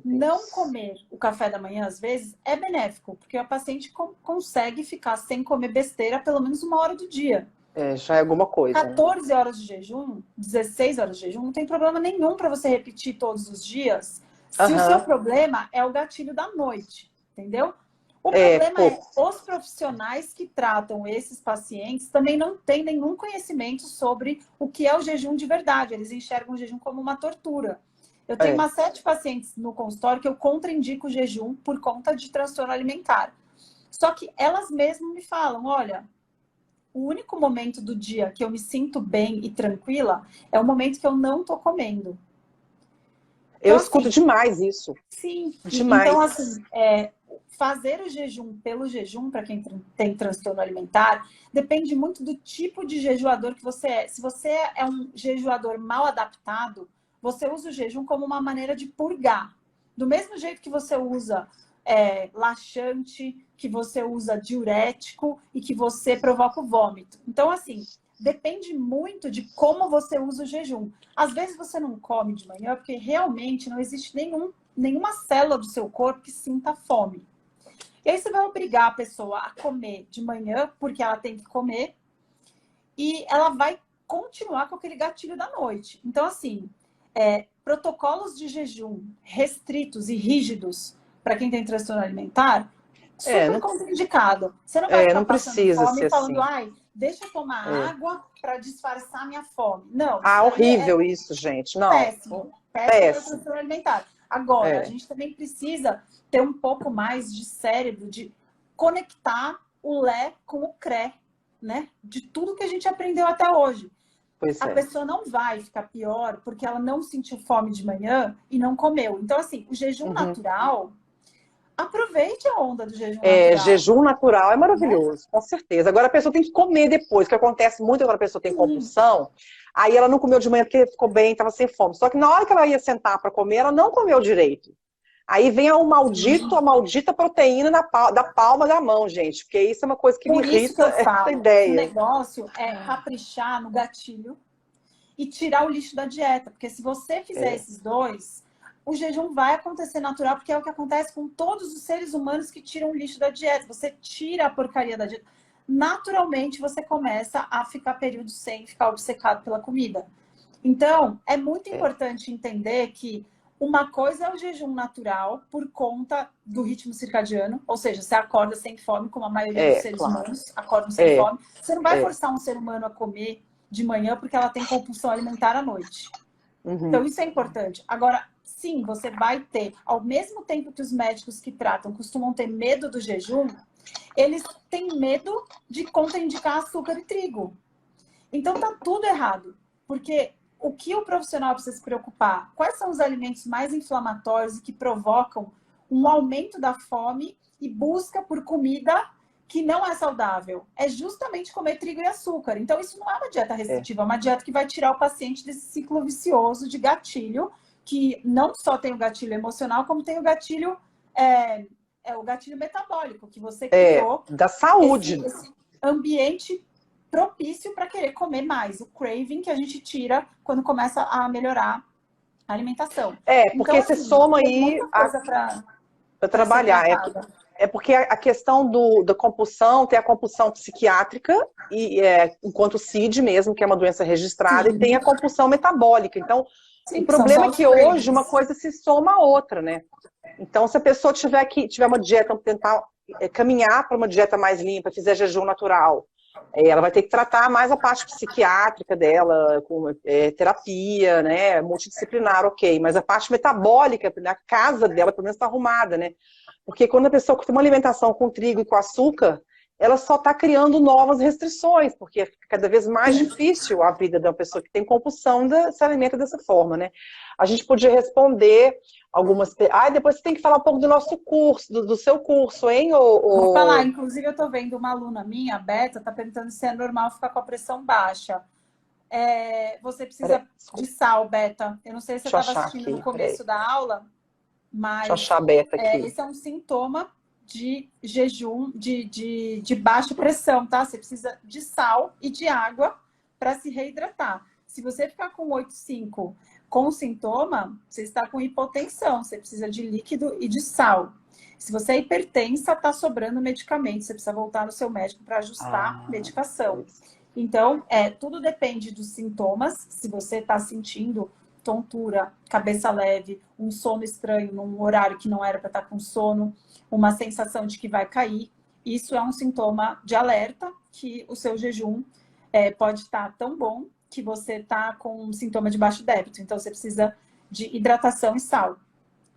Não comer o café da manhã, às vezes, é benéfico, porque a paciente consegue ficar sem comer besteira pelo menos 1 hora do dia. Já é alguma coisa. 14 horas de jejum, 16 horas de jejum, não tem problema nenhum para você repetir todos os dias, se o seu problema é o gatilho da noite, entendeu? O problema é os profissionais que tratam esses pacientes também não têm nenhum conhecimento sobre o que é o jejum de verdade. Eles enxergam o jejum como uma tortura. Eu tenho uma série de pacientes no consultório que eu contraindico o jejum por conta de transtorno alimentar. Só que elas mesmas me falam, olha, o único momento do dia que eu me sinto bem e tranquila é o momento que eu não tô comendo. Então, eu escuto demais isso. Sim. Demais. Então, assim, fazer o jejum pelo jejum, para quem tem transtorno alimentar, depende muito do tipo de jejuador que você é. Se você é um jejuador mal adaptado, você usa o jejum como uma maneira de purgar. Do mesmo jeito que você usa laxante, que você usa diurético e que você provoca o vômito. Então, assim, depende muito de como você usa o jejum. Às vezes você não come de manhã porque realmente não existe nenhuma célula do seu corpo que sinta fome. E aí você vai obrigar a pessoa a comer de manhã porque ela tem que comer e ela vai continuar com aquele gatilho da noite. Então, assim, protocolos de jejum restritos e rígidos para quem tem transtorno alimentar, super contraindicado. Você não vai ficar passando fome e falando, assim. Ai, deixa eu tomar água para disfarçar minha fome. Não. Horrível isso, gente. Não. Péssimo. Péssimo transtorno alimentar. Agora, a gente também precisa ter um pouco mais de cérebro, de conectar o lé com o cré, né? De tudo que a gente aprendeu até hoje. A pessoa não vai ficar pior porque ela não sentiu fome de manhã e não comeu. Então, assim, o jejum natural, aproveite a onda do jejum natural. Jejum natural é maravilhoso, com certeza. Agora a pessoa tem que comer depois, que acontece muito quando a pessoa tem compulsão. Aí ela não comeu de manhã porque ficou bem, estava sem fome. Só que na hora que ela ia sentar para comer, ela não comeu direito. Aí vem a maldita proteína da palma da mão, gente. Porque isso é uma coisa que me irrita, essa ideia. O negócio é caprichar no gatilho e tirar o lixo da dieta. Porque se você fizer esses dois, o jejum vai acontecer natural, porque é o que acontece com todos os seres humanos que tiram o lixo da dieta. Você tira a porcaria da dieta. Naturalmente, você começa a ficar períodos sem ficar obcecado pela comida. Então, é muito importante entender que uma coisa é o jejum natural por conta do ritmo circadiano, ou seja, você acorda sem fome, como a maioria dos seres humanos acordam sem fome. Você não vai forçar um ser humano a comer de manhã porque ela tem compulsão alimentar à noite. Então, isso é importante. Agora, sim, você vai ter, ao mesmo tempo que os médicos que tratam costumam ter medo do jejum, eles têm medo de contraindicar açúcar e trigo. Então, tá tudo errado. Porque o que o profissional precisa se preocupar? Quais são os alimentos mais inflamatórios e que provocam um aumento da fome e busca por comida que não é saudável? É justamente comer trigo e açúcar. Então, isso não é uma dieta restritiva, é uma dieta que vai tirar o paciente desse ciclo vicioso de gatilho, que não só tem o gatilho emocional, como tem o gatilho, o gatilho metabólico, que você criou. Da saúde. Esse ambiente propício para querer comer mais. O craving que a gente tira quando começa a melhorar a alimentação. Porque então, você assim, soma aí para trabalhar. Porque a questão da compulsão, tem a compulsão psiquiátrica, enquanto CID mesmo, que é uma doença registrada, e tem a compulsão metabólica. Então, o problema é que hoje uma coisa se soma à outra, né? Então, se a pessoa tiver uma dieta, tentar caminhar para uma dieta mais limpa, fizer jejum natural, ela vai ter que tratar mais a parte psiquiátrica dela, com terapia, né, multidisciplinar, ok. Mas a parte metabólica, a casa dela, pelo menos, está arrumada, né? Porque quando a pessoa tem uma alimentação com trigo e com açúcar, ela só está criando novas restrições, porque fica cada vez mais difícil a vida de uma pessoa que tem compulsão de se alimenta dessa forma, né? A gente podia responder algumas... depois você tem que falar um pouco do nosso curso, do seu curso, hein? Vou falar, inclusive eu estou vendo uma aluna minha, a Beta, está perguntando se é normal ficar com a pressão baixa. Você precisa de sal, Beta. Eu não sei se você estava assistindo no começo da aula, mas deixa eu achar a Beta aqui. Esse é um sintoma de jejum, de baixa pressão, tá? Você precisa de sal e de água para se reidratar. Se você ficar com 8,5 com sintoma, você está com hipotensão, você precisa de líquido e de sal. Se você é hipertensa, está sobrando medicamento, você precisa voltar no seu médico para ajustar a medicação. Então, tudo depende dos sintomas. Se você está sentindo tontura, cabeça leve, um sono estranho num horário que não era para estar com sono, uma sensação de que vai cair, isso é um sintoma de alerta que o seu jejum pode estar tão bom que você está com um sintoma de baixo débito. Então, você precisa de hidratação e sal,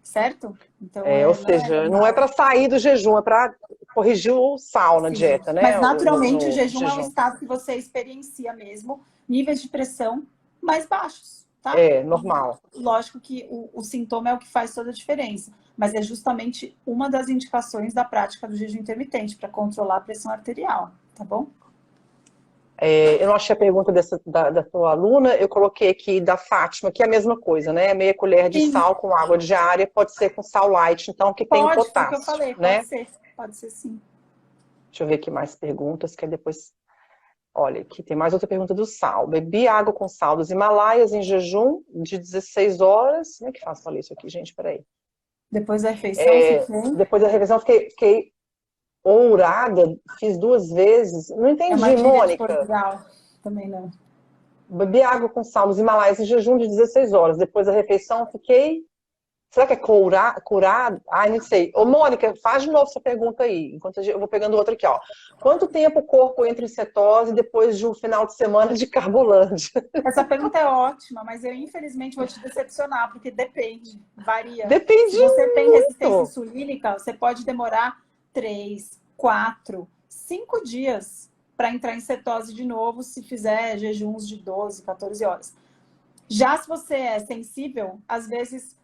certo? Então, ou seja, não é para sair do jejum, é para corrigir o sal na dieta, né? Mas, naturalmente, o jejum é um estado que você experiencia mesmo, níveis de pressão mais baixos. Tá? Normal. Lógico que o sintoma é o que faz toda a diferença, mas é justamente uma das indicações da prática do jejum intermitente para controlar a pressão arterial, tá bom? Eu não achei a pergunta da sua aluna, eu coloquei aqui da Fátima, que é a mesma coisa, né? Meia colher de sal com água diária, pode ser com sal light, então que tem potássio. Pode, foi o que eu falei, né? Pode ser sim. Deixa eu ver aqui mais perguntas, que depois... Olha, aqui tem mais outra pergunta do sal. Bebi água com sal dos Himalaias em jejum de 16 horas. Como é que faço para ler isso aqui, gente? Peraí. Depois da refeição, depois da refeição, fiquei ourada, fiz 2 vezes. Não entendi, Mônica. De Portugal. Também não. Bebi água com sal dos Himalaias em jejum de 16 horas. Depois da refeição, fiquei... Será que é curado? Ai, não sei. Ô, Mônica, faz de novo essa pergunta aí, enquanto eu vou pegando outra aqui, ó. Quanto tempo o corpo entra em cetose depois de um final de semana de Carbolândia? Essa pergunta é ótima, mas eu, infelizmente, vou te decepcionar, porque depende, varia. Depende. Se você tem resistência insulínica, você pode demorar 3, 4, 5 dias para entrar em cetose de novo, se fizer jejuns de 12, 14 horas. Já se você é sensível, às vezes,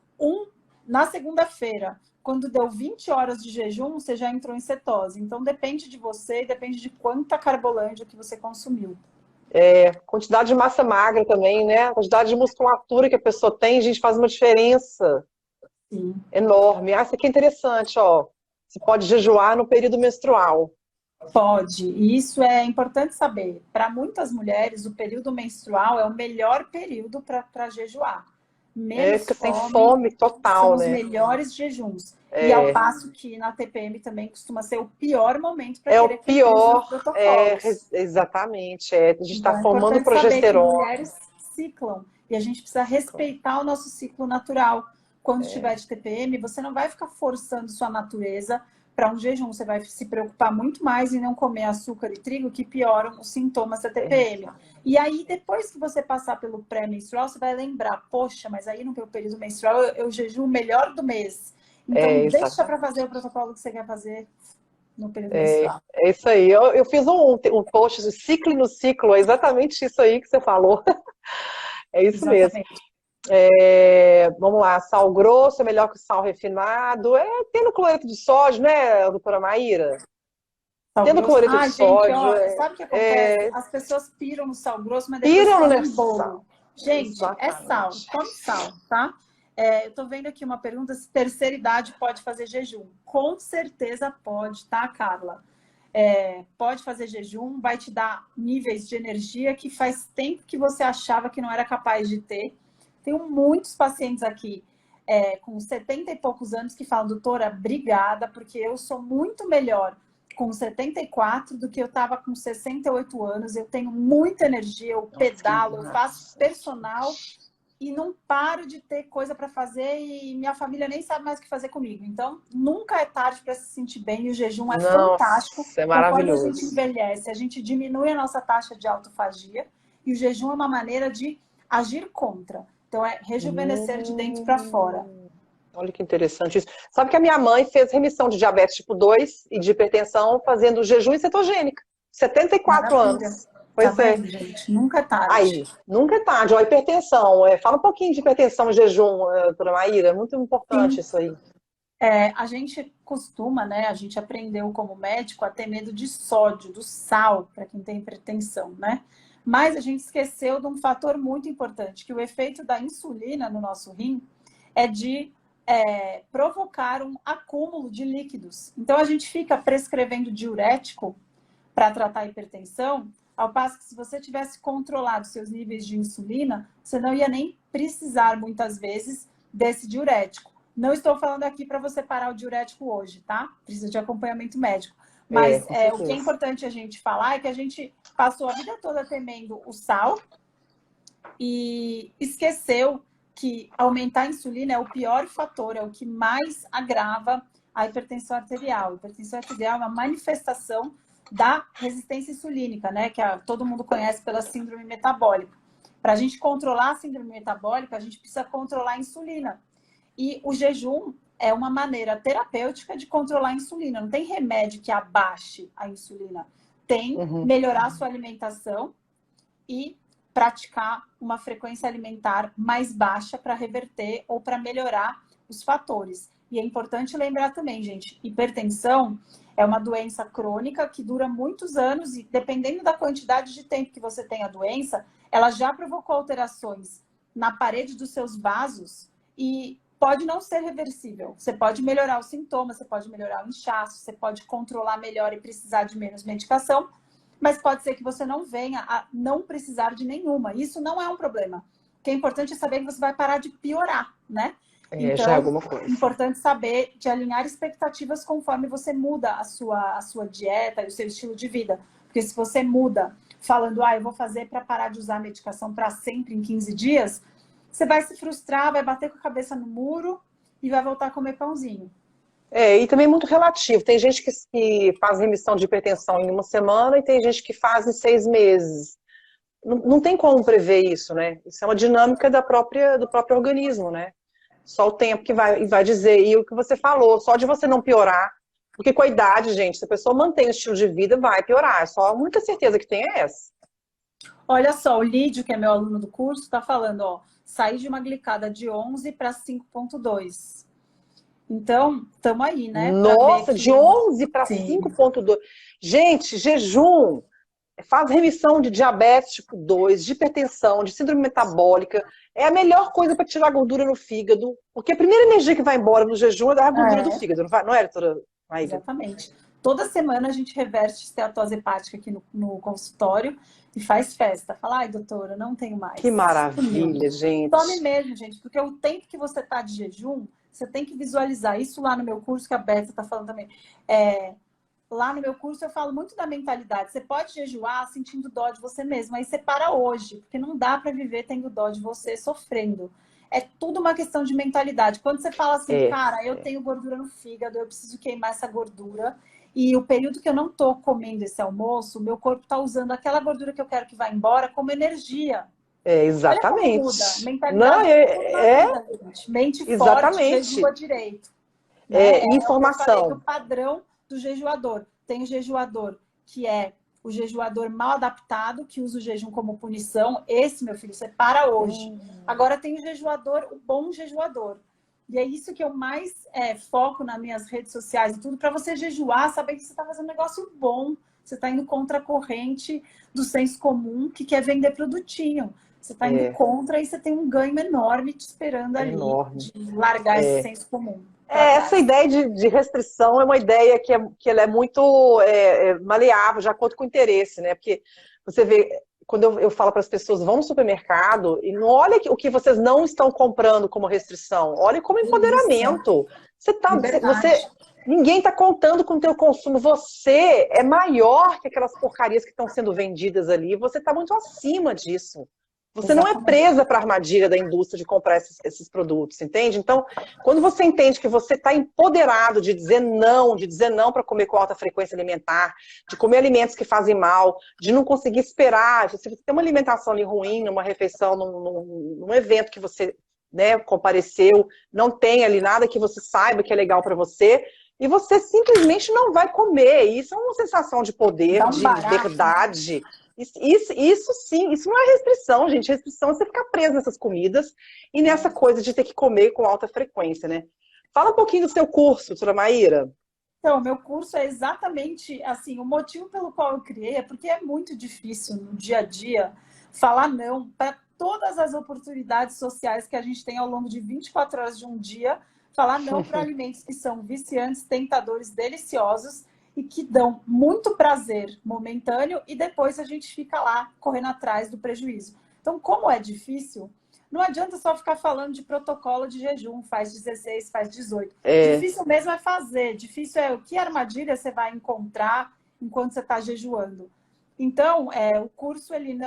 na segunda-feira, quando deu 20 horas de jejum, você já entrou em cetose. Então, depende de você e depende de quanta carbolândia que você consumiu. Quantidade de massa magra também, né? A quantidade de musculatura que a pessoa tem, gente, faz uma diferença Sim. enorme. Ah, isso aqui é interessante, ó. Você pode jejuar no período menstrual. Pode, e isso é importante saber. Para muitas mulheres, o período menstrual é o melhor período para jejuar. Menos Fica sem fome, fome são total, os né? melhores jejuns. E ao É, passo que na TPM também costuma ser o pior momento para é o querer cumprir os seus pior, protocolos. exatamente. A gente está Então é formando importante saber que progesterona. mulheres ciclam e a gente precisa respeitar o nosso ciclo natural. Quando estiver de TPM, você não vai ficar forçando sua natureza para um jejum. Você vai se preocupar muito mais em não comer açúcar e trigo, que pioram os sintomas da TPM. E aí, depois que você passar pelo pré-menstrual, você vai lembrar, poxa, mas aí no meu período menstrual eu jejuo o melhor do mês. Então, deixa Exato. para fazer o protocolo que você quer fazer no período menstrual. É isso aí. Eu fiz um post de ciclo no ciclo, é exatamente isso aí que você falou. É isso mesmo. Exatamente. Vamos lá, sal grosso é melhor que sal refinado. Tendo cloreto de sódio, né, doutora Maíra? Sal Tendo grosso. cloreto de Ah, gente, sódio, ó, sabe o que acontece? As pessoas piram no sal grosso, mas depois piram fazem no bolo. sal. Gente, é sal. Exatamente. Come sal, tá? Eu tô vendo aqui uma pergunta se terceira idade pode fazer jejum. Com certeza pode, tá, Carla? Pode fazer jejum, vai te dar níveis de energia que faz tempo que você achava que não era capaz de ter. Tenho muitos pacientes aqui com 70 e poucos anos que falam, doutora, obrigada, porque eu sou muito melhor com 74 do que eu estava com 68 anos. Eu tenho muita energia, eu Nossa, que pedalo, eu faço massa. personal e não paro de ter coisa para fazer e minha família nem sabe mais o que fazer comigo. Então, nunca é tarde para se sentir bem e o jejum é fantástico. Nossa, é Conforme a gente maravilhoso. envelhece, a gente diminui a nossa taxa de autofagia e o jejum é uma maneira de agir contra. Então, é rejuvenescer de dentro para fora. Olha que interessante isso. Sabe que a minha mãe fez remissão de diabetes tipo 2 e de hipertensão fazendo jejum cetogênico. 74 Maravilha. anos. Tá Pois é. vendo, gente? Nunca é tarde. Aí, nunca é tarde. Ó, hipertensão. Fala um pouquinho de hipertensão e jejum, doutora Maíra. Muito importante Sim. isso aí. A gente costuma, né? A gente aprendeu como médico a ter medo de sódio, do sal, para quem tem hipertensão, né? Mas a gente esqueceu de um fator muito importante, que o efeito da insulina no nosso rim é de provocar um acúmulo de líquidos. Então a gente fica prescrevendo diurético para tratar a hipertensão, ao passo que se você tivesse controlado seus níveis de insulina, você não ia nem precisar muitas vezes desse diurético. Não estou falando aqui para você parar o diurético hoje, tá? Precisa de acompanhamento médico. Mas Com o que é certeza. importante a gente falar é que a gente passou a vida toda temendo o sal e esqueceu que aumentar a insulina é o pior fator, é o que mais agrava a hipertensão arterial. A hipertensão arterial é uma manifestação da resistência insulínica, né? Que todo mundo conhece pela síndrome metabólica. Para a gente controlar a síndrome metabólica, a gente precisa controlar a insulina. E o jejum é uma maneira terapêutica de controlar a insulina. Não tem remédio que abaixe a insulina. Tem melhorar a sua alimentação e praticar uma frequência alimentar mais baixa para reverter ou para melhorar os fatores. E é importante lembrar também, gente, hipertensão é uma doença crônica que dura muitos anos e, dependendo da quantidade de tempo que você tem a doença, ela já provocou alterações na parede dos seus vasos e pode não ser reversível. Você pode melhorar os sintomas, você pode melhorar o inchaço, você pode controlar melhor e precisar de menos medicação, mas pode ser que você não venha a não precisar de nenhuma. Isso não é um problema. O que é importante é saber que você vai parar de piorar, né? Já é Então, alguma coisa. importante saber de alinhar expectativas conforme você muda a sua dieta e o seu estilo de vida. Porque se você muda falando, eu vou fazer para parar de usar a medicação para sempre em 15 dias, você vai se frustrar, vai bater com a cabeça no muro e vai voltar a comer pãozinho. E também muito relativo. Tem gente que faz remissão de hipertensão em uma semana e tem gente que faz em 6 meses. Não tem como prever isso, né? Isso é uma dinâmica do próprio organismo, né? Só o tempo que vai dizer. E o que você falou, só de você não piorar, porque com a idade, gente, se a pessoa mantém o estilo de vida, vai piorar. Só a única certeza que tem é essa. Olha só, o Lídio, que é meu aluno do curso, está falando, sair de uma glicada de 11 para 5,2. Então, estamos aí, né? Nossa, de 11 para Sim. 5,2. Gente, jejum faz remissão de diabetes tipo 2, de hipertensão, de síndrome metabólica. É a melhor coisa para tirar gordura no fígado, porque a primeira energia que vai embora no jejum é da gordura do fígado, não, vai, não é, doutora Maíra? Exatamente. Toda semana a gente reverte esteatose hepática aqui no consultório e faz festa. Fala, ai, doutora, não tenho Que mais. maravilha, gente. Tome mesmo, gente, porque o tempo que você está de jejum, você tem que visualizar. Isso lá no meu curso, que a Beta está falando também. Lá no meu curso eu falo muito da mentalidade. Você pode jejuar sentindo dó de você mesmo, aí você para hoje, porque não dá para viver tendo dó de você, sofrendo. É tudo uma questão de mentalidade. Quando você fala assim, cara, eu tenho gordura no fígado, eu preciso queimar essa gordura, e o período que eu não tô comendo esse almoço, o meu corpo está usando aquela gordura que eu quero que vá embora como energia. Olha como muda. Exatamente. Não, Mentalidade é tudo na vida, gente. Mente forte, exatamente. jejua direito. Né? É o que eu falei do Informação. padrão do jejuador. Tem o jejuador que é o jejuador mal adaptado, que usa o jejum como punição. Esse, meu filho, você para hoje. Agora tem o jejuador, o bom jejuador. E é isso que eu mais foco nas minhas redes sociais e tudo, para você jejuar, saber que você está fazendo um negócio bom. Você está indo contra a corrente do senso comum, que quer vender produtinho. Você está indo contra e você tem um ganho enorme te esperando ali Enorme. de largar esse senso comum. Essa ideia de restrição é uma ideia que ela é muito maleável, de acordo com o interesse, né? Porque você vê, quando eu falo para as pessoas, vão no supermercado e não olha o que vocês não estão comprando como restrição, olha como empoderamento. Ninguém está contando com o teu consumo, você é maior que aquelas porcarias que estão sendo vendidas ali, você está muito acima disso. Você não é presa para a armadilha da indústria de comprar esses produtos, entende? Então, quando você entende que você está empoderado de dizer não para comer com alta frequência alimentar, de comer alimentos que fazem mal, de não conseguir esperar, se você tem uma alimentação ali ruim, numa refeição, num evento que você compareceu, não tem ali nada que você saiba que é legal para você, e você simplesmente não vai comer. Isso é uma sensação de poder, de verdade. Isso sim, isso não é restrição, gente. Restrição é você ficar preso nessas comidas e nessa coisa de ter que comer com alta frequência, né? Fala um pouquinho do seu curso, doutora Maíra. Então, meu curso é exatamente assim, o motivo pelo qual eu criei é porque é muito difícil no dia a dia falar não para todas as oportunidades sociais que a gente tem ao longo de 24 horas de um dia, falar não para alimentos que são viciantes, tentadores, deliciosos e que dão muito prazer momentâneo e depois a gente fica lá correndo atrás do prejuízo. Então, como é difícil, não adianta só ficar falando de protocolo de jejum, faz 16, faz 18. Difícil mesmo é fazer, difícil é o que armadilha você vai encontrar enquanto você está jejuando. Então, o curso ele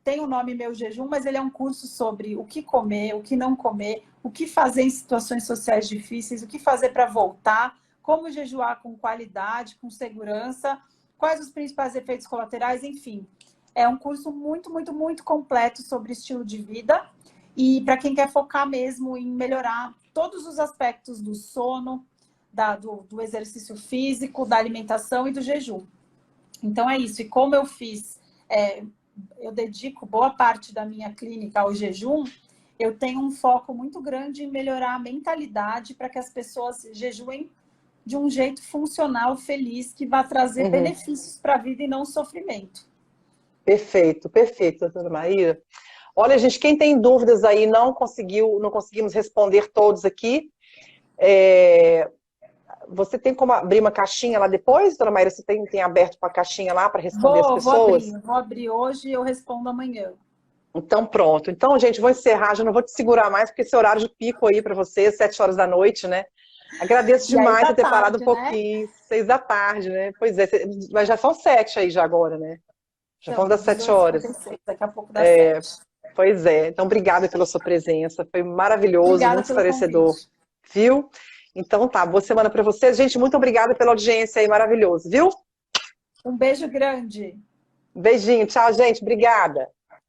tem o nome Meu Jejum, mas ele é um curso sobre o que comer, o que não comer, o que fazer em situações sociais difíceis, o que fazer para voltar, como jejuar com qualidade, com segurança, quais os principais efeitos colaterais, enfim. É um curso muito, muito, muito completo sobre estilo de vida e para quem quer focar mesmo em melhorar todos os aspectos do sono, do exercício físico, da alimentação e do jejum. Então é isso. E como eu fiz, eu dedico boa parte da minha clínica ao jejum, eu tenho um foco muito grande em melhorar a mentalidade para que as pessoas jejuem de um jeito funcional, feliz, que vai trazer benefícios para a vida e não sofrimento. Perfeito, perfeito, doutora Maíra. Olha, gente, quem tem dúvidas aí, não conseguimos responder todos aqui. Você tem como abrir uma caixinha lá depois, doutora Maíra? Você tem aberto uma caixinha lá para responder as pessoas? Vou abrir hoje e eu respondo amanhã. Então, pronto. Então, gente, vou encerrar, já não vou te segurar mais, porque esse é horário de pico aí para vocês, 7 horas da noite, né? Agradeço demais por ter parado um pouquinho, 6 da tarde, né? Pois é, mas já são 7 aí já agora, né? Já vamos das 7 horas. Daqui a pouco dá 7. Pois é. Então, obrigada pela sua presença. Foi maravilhoso, obrigada, muito esclarecedor. Convite. Viu? Então tá, boa semana para vocês. Gente, muito obrigada pela audiência aí, maravilhoso, viu? Um beijo grande. Um beijinho, tchau, gente. Obrigada.